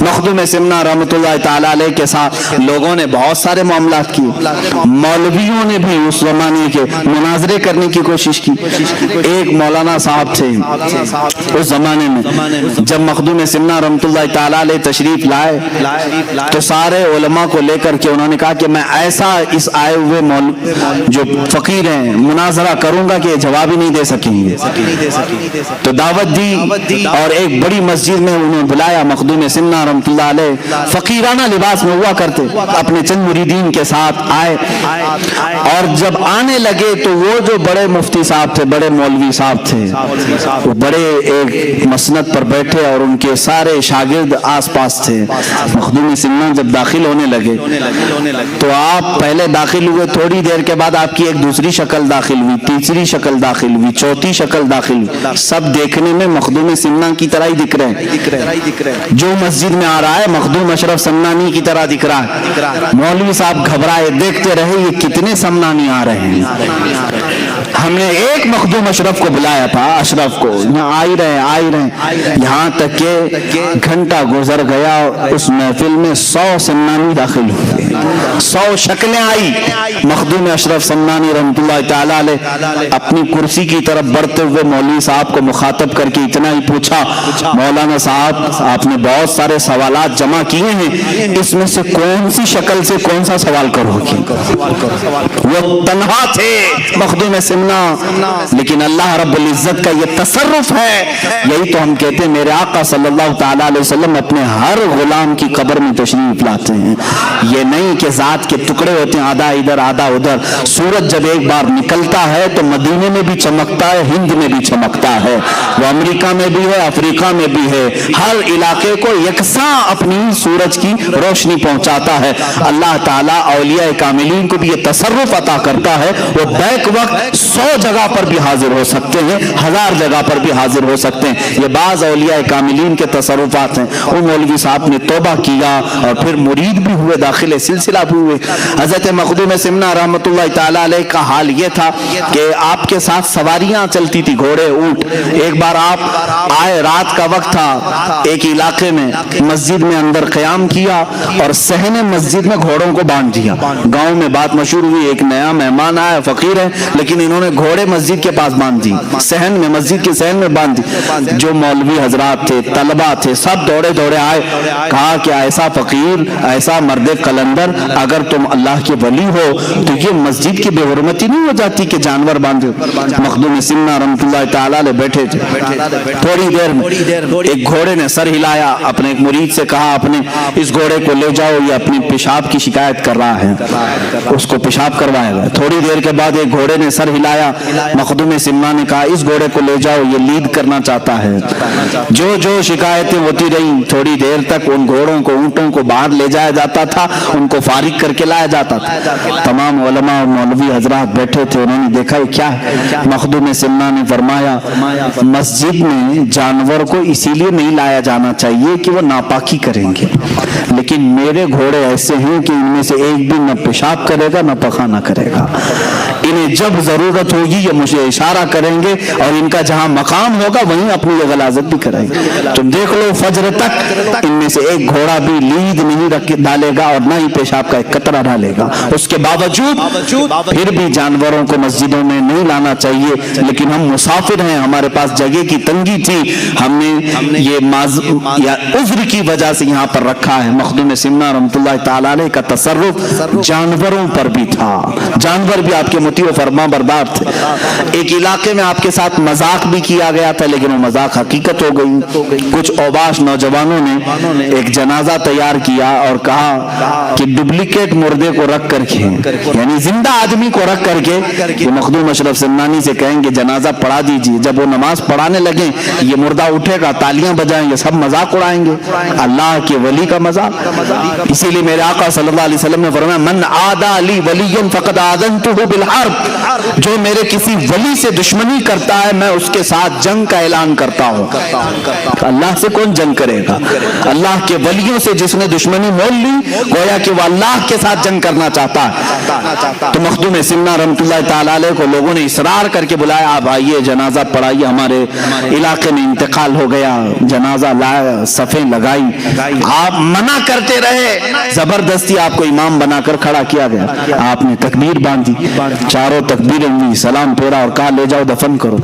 مخدوم سمنا رحمت اللہ تعالی علیہ کے ساتھ لوگوں نے بہت سارے معاملات کیے، مولویوں نے بھی اس زمانے کے مناظرے کرنے کی کوشش کی۔ ایک مولانا صاحب تھے اس زمانے میں، جب مخدوم سمنا رحمت اللہ تعالی علیہ تشریف لائے تو سارے علماء کو لے کر کے انہوں نے کہا کہ میں ایسا اس آئے ہوئے جو فقیر ہیں مناظرہ کروں گا کہ یہ جواب ہی نہیں دے سکیں گے۔ تو دعوت دی اور ایک بڑی مسجد میں انہوں نے بلایا مخدوم سمنا رحمت اللہ علیہ، فقیرانہ لباس میں ہوا کرتے، اپنے چند مریدین کے ساتھ آئے، اور جب آنے لگے تو وہ جو بڑے مفتی صاحب تھے، بڑے مولوی صاحب تھے، وہ بڑے ایک مسند پر بیٹھے اور ان کے سارے شاگرد آس پاس تھے۔ مخدوم سمنا جب داخل ہونے لگے تو آپ پہلے داخل ہوئے، تھوڑی دیر کے بعد آپ کی ایک دوسری شکل داخل ہوئی، تیسری شکل داخل ہوئی، چوتھی شکل داخل ہوئی، سب دیکھنے میں مخدوم سمنا کی طرح ہی دکھ رہے ہیں۔ جو مسجد میں آ رہا ہے مخدوم اشرف سمنانی کی طرح دکھ رہا ہے۔ مولوی صاحب گھبرائے، دیکھتے رہے یہ کتنے سمنانی آ رہے ہیں۔ ہم نے ایک مخدوم اشرف کو بلایا تھا، اشرف کو، یہاں آ ہی رہے، یہاں تک کہ گھنٹہ گزر گیا، اس محفل میں 100 سمنانی داخل ہوئے، 100 شکلیں آئی۔ مخدوم اشرف سمنانی رحمت اللہ تعالی علیہ اپنی کرسی کی طرف بڑھتے ہوئے مولوی صاحب کو مخاطب کر کے اتنا ہی پوچھا، مولانا صاحب آپ نے بہت سارے سوالات جمع کیے ہیں، اس میں سے کون سی شکل سے کون سا سوال کرو گی؟ وہ تنہا تھے مخدوم سمنا، لیکن اللہ رب العزت کا یہ تصرف ہے۔ یہی تو ہم کہتے ہیں میرے آقا صلی اللہ تعالی علیہ وسلم اپنے ہر غلام کی قبر میں تشریف لاتے ہیں۔ یہ نہیں کہ ذات کے ٹکڑے ہوتے ہیں، آدھا ادھر آدھا ادھر۔ سورج جب ایک بار نکلتا ہے تو مدینے میں بھی چمکتا ہے، ہند میں بھی چمکتا ہے، وہ امریکہ میں بھی ہے، افریقہ میں بھی ہے، ہر علاقے کو یکساں اپنی سورج کی روشنی پہنچاتا ہے۔ اللہ تعالیٰ اولیاء کاملین کو بھی یہ تصرف عطا کرتا ہے، وہ بیک وقت 100 جگہ پر بھی حاضر ہو سکتے ہیں، 1000 جگہ پر بھی حاضر ہو سکتے ہیں۔ یہ بعض اولیاء کاملین کے تصرفات ہیں۔ وہ مولوی صاحب نے توبہ کیا اور پھر مرید بھی ہوئے، داخل سلسلہ بھی ہوئے۔ حضرت مخدوم سمنا رحمت اللہ تعالی علیہ کا حال یہ تھا کہ آپ کے ساتھ سواریاں چلتی تھی، گھوڑے، اونٹ۔ ایک بار آپ آئے، رات کا وقت تھا، ایک علاقے میں مسجد میں اندر قیام کیا اور صحن مسجد میں گھوڑوں کو باندھ دیا۔ گاؤں میں بات مشہور ہوئی، ایک نیا مہمان آیا، فقیر ہے، لیکن انہوں نے گھوڑے مسجد کے پاس باندھ دی، صحن میں، مسجد کے صحن میں باندھ دی۔ جو مولوی حضرات تھے، طلبہ تھے، سب دوڑے دوڑے آئے، کہا کہ ایسا فقیر، ایسا مرد قلندر، اگر تم اللہ کے ولی ہو تو یہ مسجد کی بے حرمتی نہیں ہو جاتی کہ جانور باندھو؟ مخدوم سمنا رحمت اللہ تعالی علیہ بیٹھے تھے، تھوڑی دیر میں ایک گھوڑے نے سر ہلایا، اپنے ایک مرید سے کہا اپنے اس گھوڑے کو لے جاؤ، یہ اپنی پیشاب کی شکایت کر رہا ہے، اس کو پیشاب کروایا گیا۔ تھوڑی دیر کے بعد ایک گھوڑے نے سر ہلایا، ملایا. مخدوم سمنا نے کہا اس گھوڑے کو لے جاؤ, یہ لیڈ کرنا چاہتا ہے. جو جو شکایتیں ہوتی رہی, تھوڑی دیر تک ان گھوڑوں کو, اونٹوں کو باہر لے جایا جاتا تھا, ان کو فارغ کر کے لایا جاتا تھا. تمام علماء اور مولوی حضرات بیٹھے تھے, انہوں نے دیکھا یہ کیا ہے. مخدوم سمنا نے فرمایا مسجد میں جانور کو اسی لیے نہیں لایا جانا چاہیے کہ وہ ناپاکی کریں گے, لیکن میرے گھوڑے ایسے ہیں کہ ان میں سے ایک بھی نہ پیشاب کرے گا نہ پخانہ کرے گا. انہیں جب ضرورت ہوگی یہ مجھے اشارہ کریں گے, اور ان کا جہاں مقام ہوگا وہیں اپنی یہ غلاظت بھی کریں گے. تم دیکھ لو فجر تک ان میں سے ایک گھوڑا بھی لید نہیں ڈالے گا اور نہ ہی پیشاب کا ایک قطرہ ڈالے گا. اس کے باوجود پھر بھی جانوروں کو مسجدوں میں نہیں لانا چاہیے, لیکن ہم مسافر ہیں, ہمارے پاس جگہ کی تنگی تھی, ہم نے یہ عذر کی وجہ سے یہاں پر رکھا ہے. مخدوم سمنا رحمۃ اللہ تعالی علیہ کا تصرف جانوروں پر بھی تھا, جانور بھی آپ کے مطیع و فرما بردار تھے. ایک علاقے میں آپ کے ساتھ مذاق بھی کیا گیا تھا, لیکن وہ مذاق حقیقت ہو گئی. کچھ اوباش نوجوانوں نے ایک جنازہ تیار کیا اور کہا کہ ڈپلیکیٹ مردے کو رکھ کر کے, یعنی زندہ آدمی کو رکھ کر کے مخدوم اشرف سمنانی سے کہیں گے جنازہ پڑھا دیجیے. جب وہ نماز پڑھانے لگیں, یہ مردہ اٹھے گا, تالیاں بجائیں گے, سب مذاق اڑائیں گے. اللہ کے ولی کا مذاق. اسی لیے میرے آقا صلی اللہ علیہ وسلم نے فرمایا من عادى لی ولیا فقد آذنته بالحرب, جو میرے کسی ولی سے دشمنی کرتا ہے میں اس کے ساتھ جنگ کا اعلان کرتا ہوں. اللہ سے کون جنگ کرے گا؟ اللہ کے ولیوں سے جس نے دشمنی مول لی, گویا کہ وہ اللہ کے ساتھ جنگ کرنا چاہتا ہے. تو مخدوم سمنا رحمۃ اللہ تعالی علیہ کو لوگوں نے اصرار کر کے بلایا, آپ آئیے جنازہ پڑھائیے, ہمارے علاقے میں انتقال ہو گیا. جنازہ لایا, صفیں لگائی, آپ منع کرتے رہے, زبردستی آپ کو امام بنا کر کھڑا کیا گیا. آپ نے تکبیر باندھی, چاروں تکبیریں ہوئی, سلام پھیرا اور کہا لے جاؤ دفن کرو.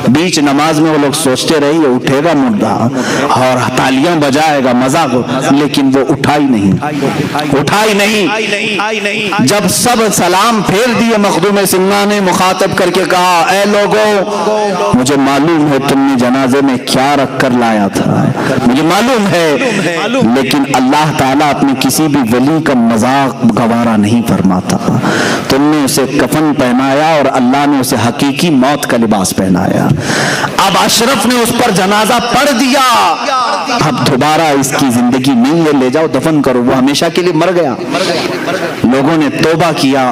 بیچ نماز میں وہ لوگ سوچتے رہے یہ اٹھے گا مردہ اور تالیاں بجائے گا, مذاق, لیکن وہ اٹھا ہی نہیں. جب سب سلام پھیر دیے, مخدوم سمنا نے مخاطب کر کے کہا اے لوگوں, مجھے معلوم ہے تم نے جنازے میں کیا رکھ کر لایا تھا, مجھے معلوم ہے, لیکن اللہ تعالیٰ اپنے کسی بھی ولی کا مذاق گوارا نہیں فرماتا. تم نے اسے کفن پہنایا اور اللہ نے اسے حقیقی موت کا لباس پہنایا. اب اشرف نے اس پر جنازہ پڑھ دیا, اب دوبارہ اس کی زندگی نہیں ہے, لے جاؤ دفن کرو. وہ ہمیشہ کے لیے مر گیا. لوگوں نے توبہ کیا.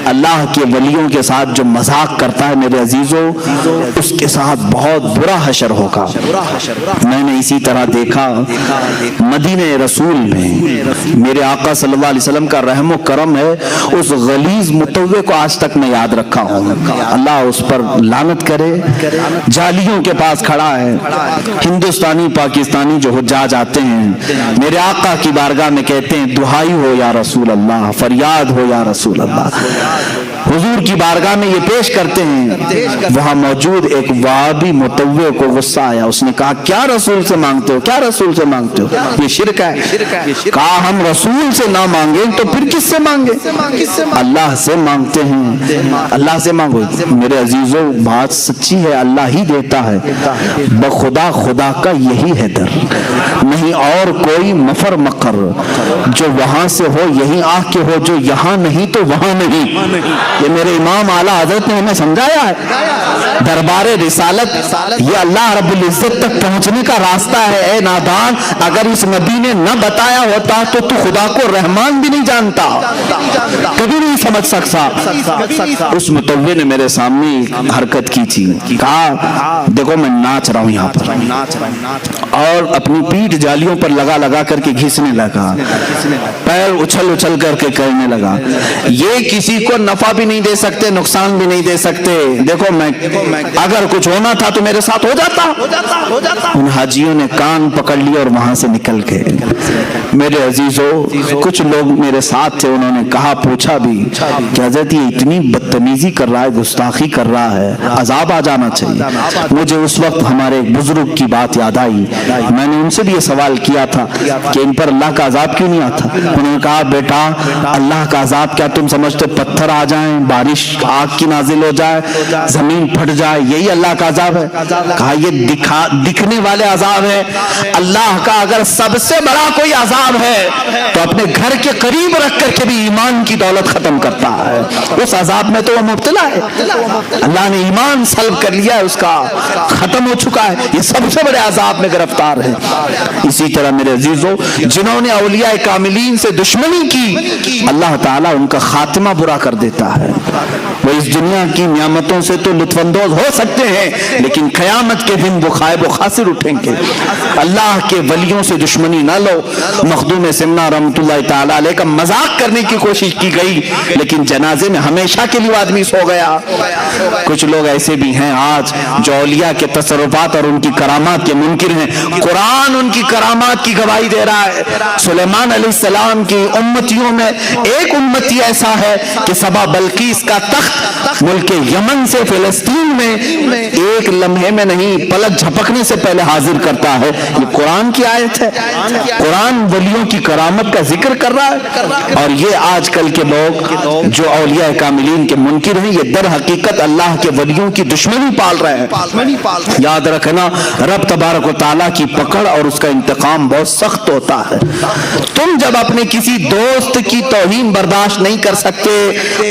اللہ کے ولیوں کے ساتھ جو مذاق کرتا ہے میرے عزیزوں, اس کے ساتھ بہت برا حشر ہوگا. میں نے اسی طرح دیکھا مدینہ رسول میں میرے آقا صلی اللہ علیہ وسلم کا رحم و کرم ہے, اس غلیظ متوع کو آج تک میں یاد رکھا ہوں. اللہ اس پر لعنت کرے. جالیوں کے پاس کھڑا ہے, ہندوستانی پاکستانی جو حجاج آتے ہیں میرے آقا کی بارگاہ میں کہتے ہیں دہائی ہو یا رسول اللہ, فریاد ہو یا رسول اللہ. حضور کی بارگاہ میں یہ پیش کرتے ہیں. وہاں موجود ایک وہابی متوع کو غصہ آیا, اس نے کہا کیا رسول سے مانگتے ہو, کیا رسول سے مانگتے ہو, یہ شرک ہے. کہا ہم رسول سے نہ مانگیں تو پھر کس سے مانگے, اللہ سے مانگتے ہیں, اللہ سے مانگو. میرے عزیزوں بات سچی ہے, اللہ ہی دیتا ہے, بخدا خدا کا یہی ہے در, نہیں اور کوئی مفر مقر. جو وہاں سے ہو یہی آ کے ہو, جو یہاں نہیں تو وہاں نہیں. یہ میرے امام اعلیٰ حضرت نے ہمیں سمجھایا ہے. دربار رسالت یہ اللہ رب العزت تک پہنچنے کا راستہ ہے. اے نادان, اگر اس نبی نے نہ بتایا ہوتا تو خدا کو رحمان بھی نہیں جانتا, کبھی نہیں سمجھ سکتا. اس متوع نے میرے سامنے حرکت کی تھی, کہا دیکھو میں ناچ رہا ہوں یہاں پر, اور اپنی پیٹھ جالیوں پر لگا کر کے گھسنے لگا, پیر اچھل کر کے کرنے لگا. یہ کسی کو نفع بھی نہیں دے سکتے, نقصان بھی نہیں دے سکتے. دیکھو میں اگر کچھ ہونا تھا تو میرے ساتھ ہو جاتا. ان حاجیوں نے کان پکڑ لیا اور وہاں سے نکل گئے. میرے عزیزوں کچھ لوگ میرے ساتھ تھے, انہوں نے کہا, پوچھا بھی کہ حضرت یہ اتنی بدتمیزی کر رہا ہے, گستاخی کر رہا ہے, عذاب آ جانا چاہیے. مجھے اس وقت ہمارے ایک بزرگ کی بات یاد آئی. میں نے ان سے بھی یہ سوال کیا تھا کہ ان پر اللہ کا عذاب کیوں نہیں آتا. انہوں نے کہا بیٹا اللہ کا عذاب کیا تم سمجھتے, پتھر آ جائیں, بارش آگ کی نازل ہو جائے, زمین پھٹ جائے یہی اللہ کا عذاب ہے؟ کہا یہ دکھنے والے عذاب ہے. اللہ کا اگر سب سے بڑا کوئی عذاب ہے تو اپنے گھر کے قریب رکھ کر کے بھی ایمان کی دولت ختم کرتا ہے. اس عذاب میں تو وہ مبتلا ہے. اللہ نے ایمان سلب کر لیا ہے، اس کا ختم ہو چکا ہے. یہ سب سے بڑے عذاب میں گرفتار ہے. اسی طرح میرے عزیزو، جنہوں نے اولیاء کاملین سے دشمنی کی، اللہ تعالیٰ ان کا خاتمہ برا کر دیتا ہے. وہ اس دنیا کی نعمتوں سے تو لطف اندوز ہو سکتے ہیں، لیکن قیامت کے دن وہ خائب و خاسر اٹھیں گے. اللہ کے ولیوں سے دشمنی نہ لو. مخدوم سمنا رحمۃ اللہ تعالیٰ علیہ کا مذاق کرنے کی کوشش کی گئی، لیکن جنازے میں ہمیشہ کے لیے آدمی سو گیا. کچھ لوگ ایسے بھی ہیں آج جو اولیاء کے تصرفات اور ان کی کرامات کے منکر ہیں. قرآن ان کی کرامات کی گواہی دے رہا ہے. سلیمان علیہ السلام کی امتیوں میں ایک امتی ایسا ہے کہ سبا بلقیس کا تخت ملک یمن سے فلسطین میں ایک لمحے میں نہیں، پلک جھپکنے سے پہلے حاضر کرتا ہے. یہ قرآن کی آیت ہے. قرآن ولیوں کی کرامت کا ذکر کر رہا ہے. اور یہ آج کل کے لوگ جو اولیاء کاملین کے منکر ہیں، یہ در حقیقت اللہ کے ولیوں کی دشمنی پال رہے ہیں. یاد رکھنا، رب تبارک و تعالیٰ کی پکڑ اور اس کا انتقام بہت سخت ہوتا ہے. تم جب اپنے کسی دوست کی توہین برداشت نہیں کر سکتے،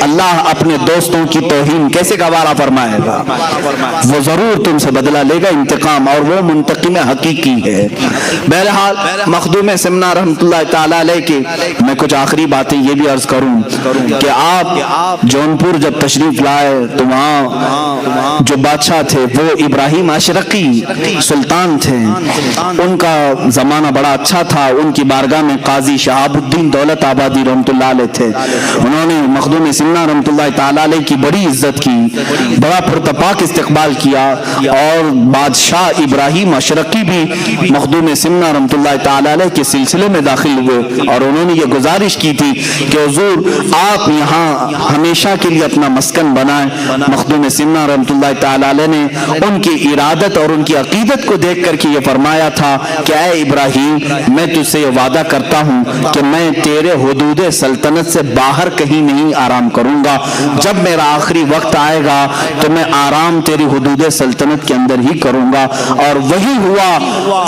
اللہ اپنے دوستوں کی توہین کیسے گوارا فرمائے گا؟ وہ ضرور تم سے بدلہ لے گا، انتقام، اور وہ منتقم حقیقی ہے. بہرحال مخدوم سمنا رحمۃ اللہ تعالیٰ علیہ کے میں کچھ آخری باتیں یہ بھی عرض کروں کہ آپ جونپور جب تشریف لائے تو وہاں جو بادشاہ تھے وہ ابراہیم اشرقی سلطان تھے. ان کا زمانہ بڑا اچھا تھا. ان کی بارگاہ میں قاضی شہاب الدین دولت آبادی رحمۃ اللہ علیہ تھے. انہوں نے مخدوم سمنا رحمۃ اللہ تعالیٰ علیہ کی بڑی عزت کی، بڑا پرتپاک استقبال کیا. اور بادشاہ ابراہیم اشرقی بھی مخدوم سمنا رحمۃ اللہ تعالیٰ علیہ کے سلسلے میں داخل ہوئے، اور انہوں نے یہ گزارش کی تھی کہ حضور آپ یہاں ہمیشہ کے لیے اپنا مسکن بنائیں. مخدوم سمنا رحمۃ اللہ تعالیٰ علیہ نے ان کی ارادت اور ان کی عقیدت کو دیکھ کر کے یہ فرمایا تھا کہ اے ابراہیم، میں تجھ سے یہ وعدہ کرتا ہوں کہ میں تیرے حدود سلطنت سے باہر کہیں نہیں آرام کروں گا. جب میرا آخری وقت آئے گا تو میں آرام تیری حدود سلطنت کے اندر ہی کروں گا. اور وہی ہوا.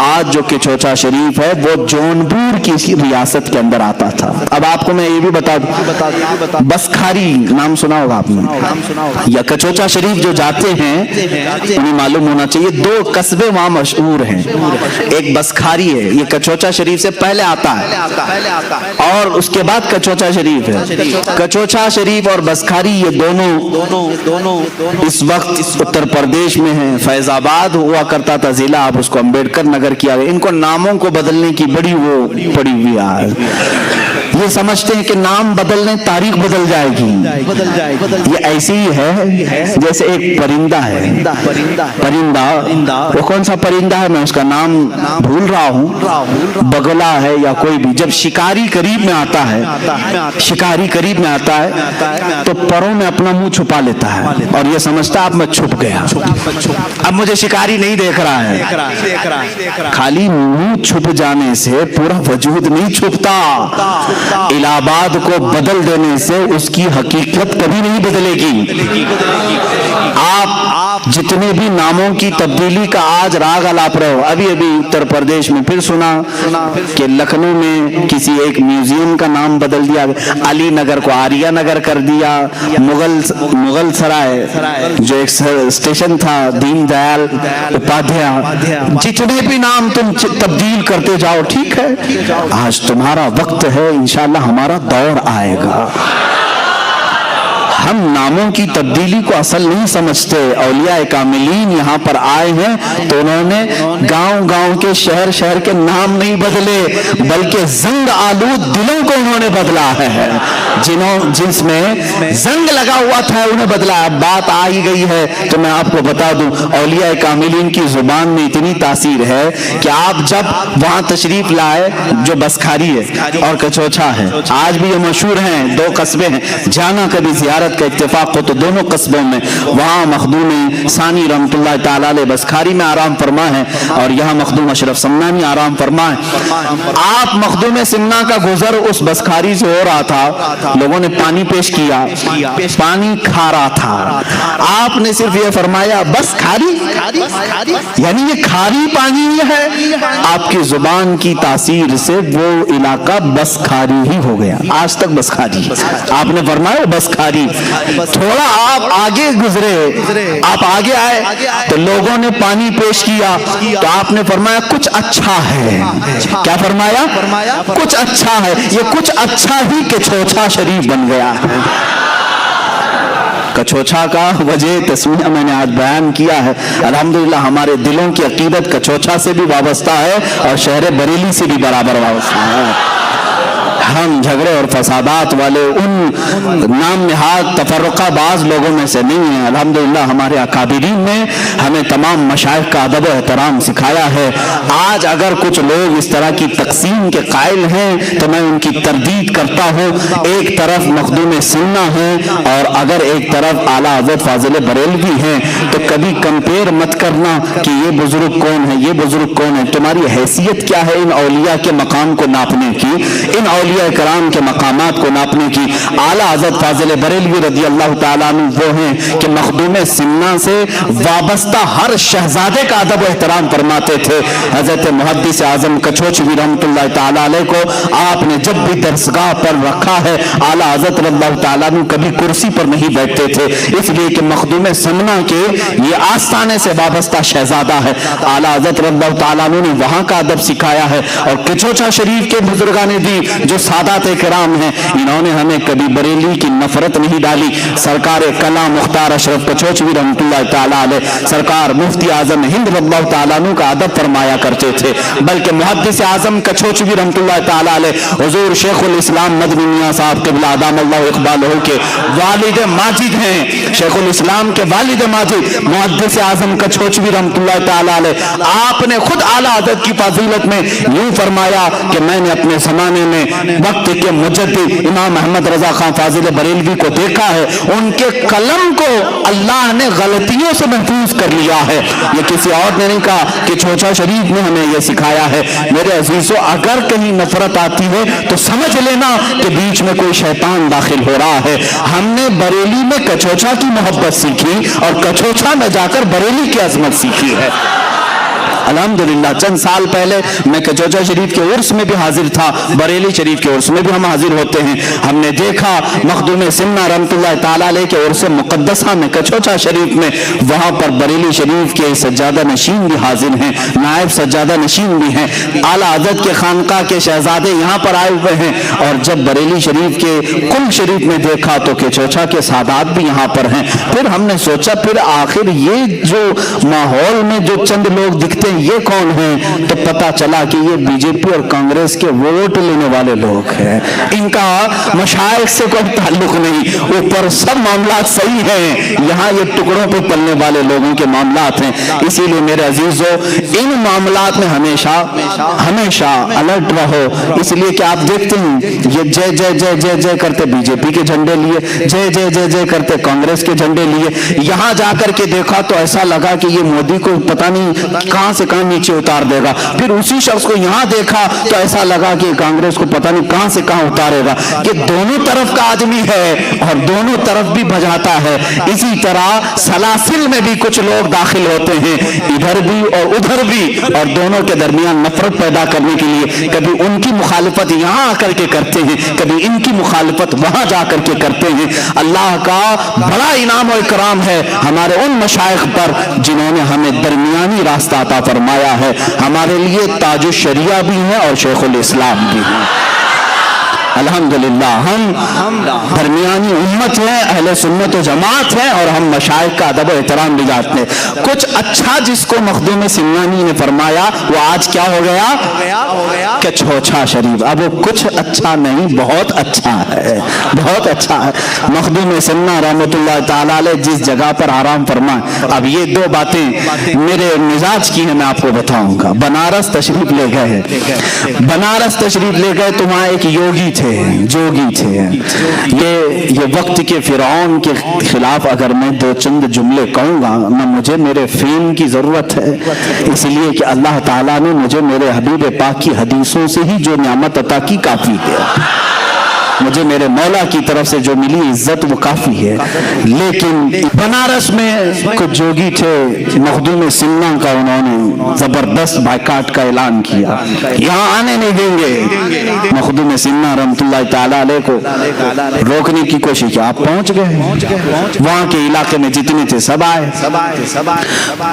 آج جو کچوچا شریف ہے وہ جونپور کی ریاست کے اندر آتا تھا. اب آپ کو میں یہ بھی بتا دوں، بسکھاری نام سنا ہوگا آپ نے، یا کچوچا شریف جو جاتے ہیں انہیں معلوم ہونا چاہیے دو قصبے وہاں مشہور ہیں. ایک بسکھاری ہے، یہ کچوچا شریف سے پہلے آتا ہے، اور اس کے بعد کچوچا شریف ہے. کچوچا شریف اور بسکھاری یہ دونوں اس وقت اتر پردیش میں ہیں. فیض آباد ہوا کرتا تھا ضلع، اب اس کو امبیڈکر نگر کیا گیا. ان کو ناموں کو بدلنے کی بڑی وہ پڑی ہوئی ہے. یہ سمجھتے ہیں کہ نام بدلنے تاریخ بدل جائے گی. یہ ایسی ہی ہے جیسے ایک پرندہ ہے. پرندہ وہ کون سا پرندہ ہے میں اس کا نام بھول رہا ہوں، بگلا ہے یا کوئی بھی. جب شکاری قریب میں آتا ہے تو پروں میں اپنا منہ چھپا لیتا ہے اور یہ سمجھتا اب میں چھپ گیا، اب مجھے شکاری نہیں دیکھ رہا ہے. خالی منہ چھپ جانے سے پورا وجود نہیں چھپتا. الہ آباد کو بدل دینے سے اس کی حقیقت کبھی نہیں بدلے گی. آپ جتنے بھی ناموں کی تبدیلی کا آج راگ الاپ رہے ہو، ابھی اتر پردیش میں پھر سنا کہ لکھنؤ میں کسی ایک میوزیم کا نام بدل دیا، علی نگر کو آریہ نگر کر دیا. مغل سرائے جو ایک اسٹیشن تھا دین دیال اپادھیائے، جتنے بھی نام تم تبدیل کرتے جاؤ ٹھیک ہے. آج تمہارا وقت ہے، انشاءاللہ ہمارا دور آئے گا. ہم ناموں کی تبدیلی کو اصل نہیں سمجھتے. اولیاء کاملین یہاں پر آئے ہیں تو انہوں نے گاؤں کے شہر کے نام نہیں بدلے، بلکہ زنگ آلود دلوں کو انہوں نے بدلا ہے. جنس میں زنگ لگا ہوا تھا انہیں بدلا. اب بات آ ہی گئی ہے تو میں آپ کو بتا دوں، اولیاء کاملین کی زبان میں اتنی تاثیر ہے کہ آپ جب وہاں تشریف لائے، جو بسکھاری ہے اور کچوچا ہے، آج بھی یہ مشہور ہیں، دو قصبے ہیں. جانا کبھی زیارت کا اتفاق ہو تو دونوں قصبوں میں وہاں مخدوم ثانی رحمۃ اللہ تعالیٰ علیہ بسکھاری میں آرام فرما ہے، اور یہاں مخدوم اشرف سمنانی آرام فرما ہے. آپ مخدوم سمنا کا گزر اس بسکھاری سے ہو رہا تھا لوگوں نے پانی پیش کیا، پانی کھارا تھا، آپ نے صرف یہ فرمایا بس کھاری، یعنی یہ کھاری پانی ہے۔ آپ کی زبان کی تاثیر سے وہ علاقہ بس کھاری ہی ہو گیا، آج تک بس کھاری۔ آپ نے فرمایا بس کھاری۔ تھوڑا آپ آگے گزرے، آپ آگے آئے تو لوگوں نے پانی پیش کیا تو آپ نے فرمایا کچھ اچھا ہے۔ کیا فرمایا؟ کچھ اچھا ہے۔ یہ کچھ اچھا ہی کچھوچھا شریف بن گیا ہے۔ کچھوچھا کا وجہ تسمیہ میں نے آج بیان کیا ہے۔ الحمدللہ ہمارے دلوں کی عقیدت کچھوچھا سے بھی وابستہ ہے اور شہر بریلی سے بھی برابر وابستہ ہے۔ ہم جھگڑے اور فسادات والے ان نام نہاد تفرقہ باز لوگوں میں سے نہیں ہیں۔ الحمدللہ ہمارے اکابرین نے ہمیں تمام مشائخ کا ادب و احترام سکھایا ہے۔ آج اگر کچھ لوگ اس طرح کی تقسیم کے قائل ہیں تو میں ان کی تردید کرتا ہوں۔ ایک طرف مخدوم سنہ ہیں اور اگر ایک طرف اعلیٰ حضرت فاضل بریلوی ہیں تو کبھی کمپیئر مت کرنا کہ یہ بزرگ کون ہے، یہ بزرگ کون ہے۔ تمہاری حیثیت کیا ہے ان اولیاء کے مقام کو ناپنے کی، ان اولیاء کرام کے مقامات کو ناپنے کی؟ اعلیٰ حضرت فاضل بریلوی رضی اللہ تعالیٰ عنہ وہ ہیں کہ مخدوم سنہ سے وابستہ ہر شہزادے کا ادب و احترام فرماتے تھے۔ حضرت محدث اعظم کچھوچھوی رحمۃ اللہ تعالیٰ علیہ کو آپ نے جب بھی درسگاہ پر رکھا ہے، اعلیٰ حضرت رضی اللہ تعالیٰ عنہ کبھی کرسی پر نہیں بیٹھتے تھے، اس لیے کہ مخدوم سنہ کے یہ آستانے سے وابستہ شہزادہ ہے۔ اعلیٰ حضرت رضی اللہ تعالیٰ عنہ نے وہاں کا ادب سکھایا ہے۔ اور کچھوچھا شریف کے بزرگان دی جو سادات کرام ہیں، انہوں نے ہمیں کبھی بریلی کی نفرت نہیں ڈالی۔ سرکار کلام مختار اشرف کچھوچھوی رحمۃ اللہ تعالیٰ علیہ، سرکار مفتی اعظم ہند رضی اللہ تعالیٰ عنہ کا ادب فرمایا کرتے تھے۔ بلکہ محدث اعظم کچھوچھوی رحمۃ اللہ تعالیٰ علیہ حضور شیخ الاسلام مدنی میاں صاحب قبلہ ادام اللہ اقبالہ کے والد ماجد ہیں۔ شیخ الاسلام کے والد ماجد محدث اعظم کچھوچھوی رحمۃ اللہ تعالیٰ علیہ، آپ نے خود اعلیٰ حضرت کی فضیلت میں یوں فرمایا کہ میں نے اپنے زمانے میں وقت کے مجدد امام احمد رضا خان فاضل بریلوی کو دیکھا ہے، ان کے قلم کو اللہ نے غلطیوں سے محفوظ کر لیا ہے۔ یہ کسی اور نے نہیں کہا، کہ کچھوچھا شریف نے ہمیں یہ سکھایا ہے۔ میرے عزیزو، اگر کہیں نفرت آتی ہے تو سمجھ لینا کہ بیچ میں کوئی شیطان داخل ہو رہا ہے۔ ہم نے بریلی میں کچھوچھا کی محبت سیکھی اور کچھوچھا میں جا کر بریلی کی عظمت سیکھی ہے۔ الحمدللہ چند سال پہلے میں کچھوچھا شریف کے عرس میں بھی حاضر تھا، بریلی شریف کے عرس میں بھی ہم حاضر ہوتے ہیں۔ ہم نے دیکھا مخدوم سنہ رحمۃ اللہ تعالیٰ علیہ کے عرس مقدسہ میں کچھوچھا شریف میں، وہاں پر بریلی شریف کے سجادہ نشین بھی حاضر ہیں، نائب سجادہ نشین بھی ہیں، اعلیٰ حضرت کے خانقاہ کے شہزادے یہاں پر آئے ہوئے ہیں۔ اور جب بریلی شریف کے کل شریف میں دیکھا تو کچھوچھا کے سادات بھی یہاں پر ہیں۔ پھر ہم نے سوچا پھر آخر یہ جو ماحول میں جو چند لوگ دکھتے ہیں یہ کون ہیں؟ تو پتا چلا کہ یہ بی جے پی اور کانگریس کے ووٹ لینے والے لوگ ہیں، ان کا مشائخ سے کوئی تعلق نہیں، اوپر سب معاملات صحیح ہیں، یہاں یہ ٹکڑوں پہ پلنے والے لوگوں کے معاملات ہیں۔ اسی لیے میرے عزیزو، ان معاملات میں ہمیشہ الرٹ رہو، اس لیے کہ آپ دیکھتے ہیں یہ جے جے جے جے جے کرتے بی جے پی کے جھنڈے لیے، جے جے جے جے کرتے کانگریس کے جھنڈے لیے، یہاں جا کر کے دیکھا تو ایسا لگا کہ یہ مودی کو پتہ نہیں کہاں سے کہاں نیچے اتار دے گا، پھر اسی شخص کو یہاں دیکھا تو ایسا لگا کہ کانگریس کو پتہ نہیں کہاں سے کہاں اتارے گا، کہ دونوں طرف کا آدمی ہے اور دونوں طرف بھی بجاتا ہے۔ اسی طرح سلاسل میں بھی کچھ لوگ داخل ہوتے ہیں، ادھر بھی اور ادھر بھی، اور دونوں کے درمیان نفرت پیدا کرنے کے لیے کبھی ان کی مخالفت یہاں آ کر کے کرتے ہیں، کبھی ان کی مخالفت وہاں جا کر کے کرتے ہیں۔ اللہ کا بڑا انعام و اکرام ہے ہمارے ان مشائخ پر جنہوں نے ہمیں درمیانی راستہ عطا فرمایا ہے۔ ہمارے لیے تاج الشریعہ بھی ہیں اور شیخ الاسلام بھی ہیں۔ الحمدللہ ہم درمیانی امت ہیں، اہل سنت و جماعت ہیں، اور ہم مشائخ کا ادب و احترام بھی جانتے ہیں۔ کچھ اچھا جس کو مخدوم سنانی نے فرمایا وہ آج کیا ہو گیا؟ کچھوچھا شریف۔ اب وہ کچھ اچھا نہیں، بہت اچھا ہے، بہت اچھا ہے۔ مخدوم سنہ رحمۃ اللہ تعالیٰ علیہ جس جگہ پر آرام فرمائے، اب یہ دو باتیں میرے مزاج کی ہیں، میں آپ کو بتاؤں گا۔ بنارس تشریف لے گئے، بنارس تشریف لے گئے تو وہاں ایک یوگی تھے، جوگی تھے۔ یہ وقت کے فرعون کے خلاف اگر میں دو چند جملے کہوں گا، مجھے میرے فیم کی ضرورت ہے، اس لیے کہ اللہ تعالیٰ نے مجھے میرے حبیب پاک کی حدیثوں سے ہی جو نعمت عطا کی کافی ہے۔ مجھے میرے مولا کی طرف سے جو ملی عزت وہ کافی ہے. لیکن بنارس میں کچھ جوگی تھے مخدوم سمنا کا، انہوں نے زبردست بائیکاٹ کا اعلان کیا، یہاں آنے نہیں دیں گے. مخدوم سمنا رحمت اللہ تعالیٰ علیہ کو روکنے کی کوشش کی، آپ پہنچ گئے، وہاں کے علاقے میں جتنے تھے سب آئے.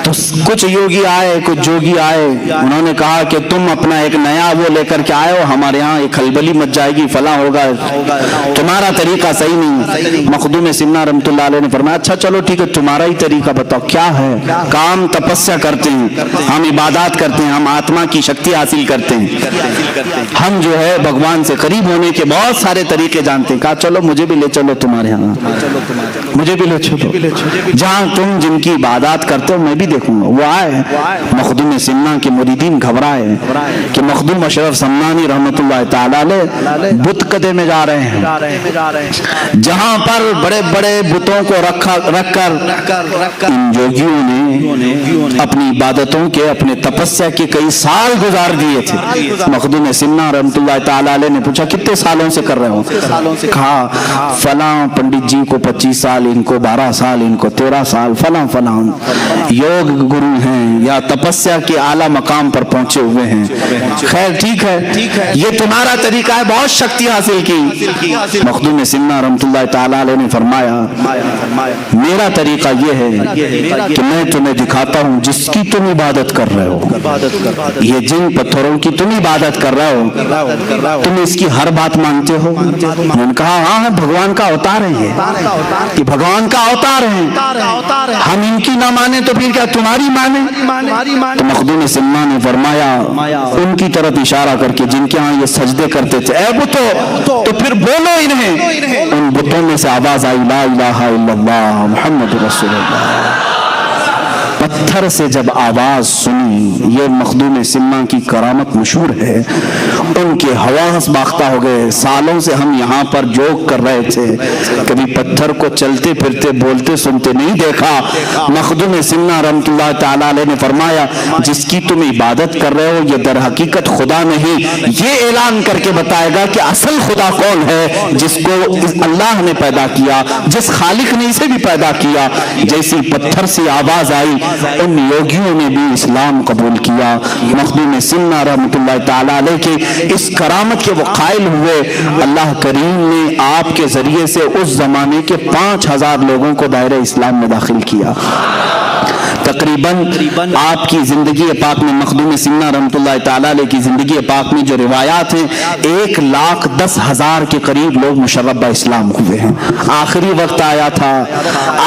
تو کچھ یوگی آئے، کچھ جوگی آئے، انہوں نے کہا کہ تم اپنا ایک نیا وہ لے کر کے آئے ہو، ہمارے ہاں ایک کھلبلی مچ جائے گی، فلاں ہوگا، تمہارا طریقہ صحیح نہیں. مخدوم سمنا رحمت اللہ علیہ نے فرمایا اچھا چلو ٹھیک ہے، تمہارا ہی طریقہ بتاؤ کیا ہے. کام تپسیا کرتے ہیں، ہم عبادات کرتے ہیں، ہم آتما کی شکتی حاصل کرتے ہیں، ہم جو ہے بھگوان سے قریب ہونے کے بہت سارے طریقے جانتے ہیں. کہا چلو مجھے بھی لے چلو تمہارے ہاں، مجھے بھی لے چلو، جہاں تم جن کی عبادات کرتے ہو میں بھی دیکھوں گا. وہ آئے، مخدوم سمنا کے مریدین گھبرائے کہ مخدوم اشرف سمنانی رحمت اللہ تعالیٰ علیہ بت قدے میں جا رہے ہیں، جہاں پر بڑے بڑے بتوں کو رکھ کر ان جوگیوں نے اپنی عبادتوں کے، اپنے تپسیا کے کئی سال گزار دیے تھے. مخدوم سمنا رحمت اللہ تعالیٰ علیہ نے پوچھا کتنے سالوں سے کر رہے ہو؟ کہا فلاں پنڈت جی کو 25 سال، ان کو 12 سال، ان کو 13 سال، فلاں فلاں یوگ گرو ہیں یا تپسیا کے اعلیٰ مقام پر پہنچے ہوئے ہیں. خیر ٹھیک ہے، یہ تمہارا طریقہ ہے، بہت شکتی حاصل کی. مخدوم سمنا رحمت اللہ تعالیٰ علیہ نے فرمایا میرا طریقہ یہ ہے کہ میں تمہیں دکھاتا ہوں جس کی تم عبادت کر رہے ہو، یہ جن پتھروں کی تم عبادت کر رہے ہو، تم اس کی ہر بات مانتے ہو؟ انہوں نے کہا ہاں بھگوان کا اوتار ہے، یہ بھگوان کا اوتار ہے، ہم ان کی نہ مانے تو پھر کیا تمہاری مانے؟ تو مخدوم سمنا نے فرمایا ان کی طرف اشارہ کر کے جن کے ہاں یہ سجدے کرتے تھے، اے بتو تو پھر بولو انہیں. ان بتوں میں سے آواز آئی لا الہ الا اللہ محمد رسول اللہ. پتھر سے جب آواز سنی، یہ مخدوم سمنا کی کرامت مشہور ہے، ان کے حواس باختہ ہو گئے. سالوں سے ہم یہاں پر جوک کر رہے تھے، کبھی پتھر کو چلتے پھرتے بولتے سنتے نہیں دیکھا. مخدوم سمنا رحمت اللہ تعالیٰ علیہ نے فرمایا جس کی تم عبادت کر رہے ہو یہ در حقیقت خدا نہیں، یہ اعلان کر کے بتائے گا کہ اصل خدا کون ہے، جس کو اللہ نے پیدا کیا، جس خالق نے اسے بھی پیدا کیا. جیسی پتھر سے آواز آئی ان یوگیوں نے بھی اسلام قبول کیا. مخدوم سمنا رحمت اللہ تعالیٰ علیہ کے اس کرامت کے وہ قائل ہوئے. اللہ کریم نے آپ کے ذریعے سے اس زمانے کے 5000 لوگوں کو دائرہ اسلام میں داخل کیا. تقریباً آپ کی زندگی پاک میں، مخدوم سمنا رحمت اللہ تعالیٰ علیہ کی زندگی پاک میں جو روایات ہیں 1,10,000 کے قریب لوگ مشرب اسلام ہوئے ہیں. آخری وقت آیا تھا،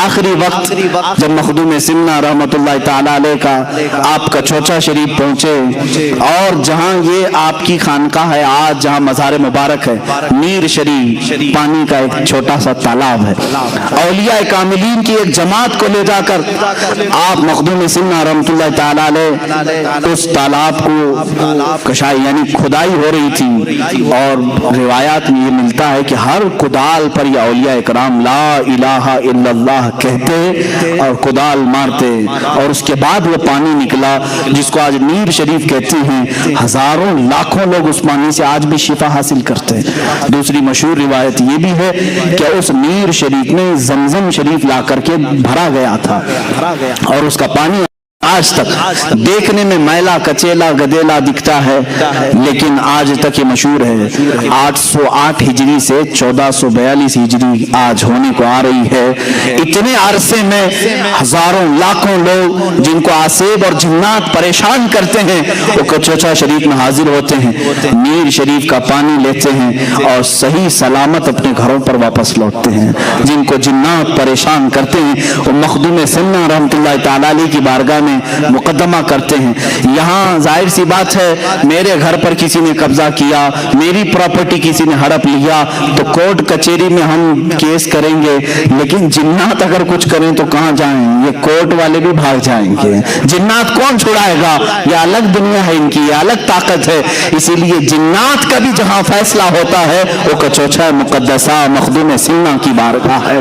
آخری وقت جب مخدوم سمنا رحمت اللہ تعالیٰ علیہ کا آپ کا چوچا شریف پہنچے، اور جہاں یہ آپ کی خانقاہ ہے آج، جہاں مزار مبارک ہے، میر شریف پانی کا ایک چھوٹا سا تالاب ہے، اولیاء کاملین کی ایک جماعت کو لے جا کر آپ مخدوم سمنا رحمت اللہ تعالیٰ علیہ اس تالاب کو کشائی یعنی کھدائی ہو رہی تھی. اور روایات میں یہ ملتا ہے کہ ہر کدال پر یہ اولیاء اکرام لا الہ الا اللہ کہتے اور کدال مارتے، اور اس کے بعد وہ پانی نکلا جس کو آج میر شریف کہتے ہیں. ہزاروں لاکھوں لوگ اس پانی سے آج بھی شفا حاصل کرتے ہیں. دوسری مشہور روایت یہ بھی ہے کہ اس میر شریف میں زمزم شریف لا کر کے بھرا گیا تھا، اور اس کا پانی آج تک دیکھنے میں میلا کچیلا گدیلا دکھتا ہے، لیکن آج تک یہ مشہور ہے. 808 ہجری سے 1442 ہجری آج ہونے کو آ رہی ہے. اتنے عرصے میں ہزاروں لاکھوں لوگ جن کو آسیب اور جنات پریشان کرتے ہیں وہ کچوچا شریف میں حاضر ہوتے ہیں، میر شریف کا پانی لیتے ہیں اور صحیح سلامت اپنے گھروں پر واپس لوٹتے ہیں. جن کو جنات پریشان کرتے ہیں وہ مخدوم سمنا رحمت اللہ تعالیٰ علیہ کی بارگاہ میں مقدمہ کرتے ہیں. یہاں ظاہر سی بات ہے میرے گھر پر کسی نے قبضہ کیا، میری پراپرٹی کسی نے ہڑپ لیا تو کورٹ کچہری میں ہم کیس کریں گے، لیکن جنات اگر کچھ کریں تو کہاں جائیں؟ یہ کورٹ والے بھی بھاگ جائیں گے. جنات کون چھڑائے گا؟ یہ الگ دنیا ہے ان کی، یہ الگ طاقت ہے. اسی لیے جنات کا بھی جہاں فیصلہ ہوتا ہے وہ کچوچا مقدسہ مخدوم سمنا کی بارگاہ ہے.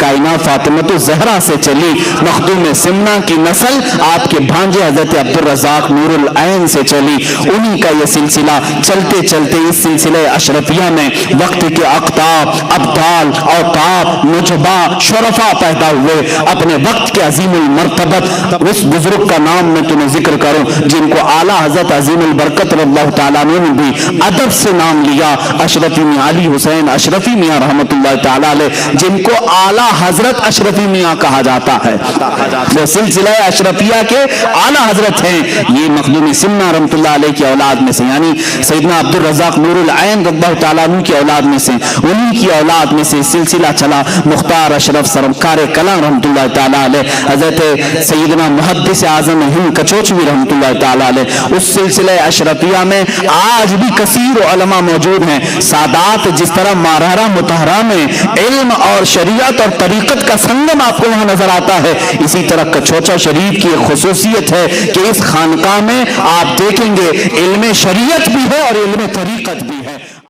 کائنات فاطمہ الزہرا سے چلی. مخدوم سمنا کی نسل آپ کے بھانجے حضرت عبد الرزاق نور العین سے چلی. انہی کا یہ سلسلہ چلتے چلتے اس سلسلہ اشرفیہ میں وقت کے اقطاب، ابدال، اوتاب، نجبا، شرفا پیدا ہوئے. اپنے وقت کے عظیم المرتبت اس بزرگ کا نام میں تمہیں ذکر کروں جن کو اعلیٰ حضرت عظیم البرکت رضی اللہ تعالیٰ نے بھی ادب سے نام لیا. اشرفی میاں علی حسین اشرفی میاں رحمت اللہ تعالیٰ علیہ، جن کو اعلیٰ حضرت اشرفی میاں کہا جاتا ہے، وہ سلسلہ اشرفیہ کے اعلیٰ حضرت ہیں. یہ مخدوم سمنا رحمت اللہ علیہ کی اولاد میں سے، یعنی سیدنا عبد الرزاق نور العین رضی اللہ تعالیٰ عنہ کی اولاد میں سے، انہی کی اولاد میں سے سلسلہ چلا. مختار اشرف سرکار کلام رحمت اللہ تعالیٰ علیہ، حضرت سیدنا محدث اعظم ہند کچوچوی رحمت اللہ تعالیٰ علیہ. اس سلسلہ اشرفیہ میں آج بھی کثیر علماء موجود ہیں. سادات جس طرح مارارہ مطہرہ میں علم اور شریعت اور طریقت کا سنگم آپ کو وہاں نظر آتا ہے، اسی طرح کچوچا شریف کی ایک خصوصیت ہے کہ اس خانقاہ میں آپ دیکھیں گے علم شریعت بھی ہے اور علم طریقت بھی.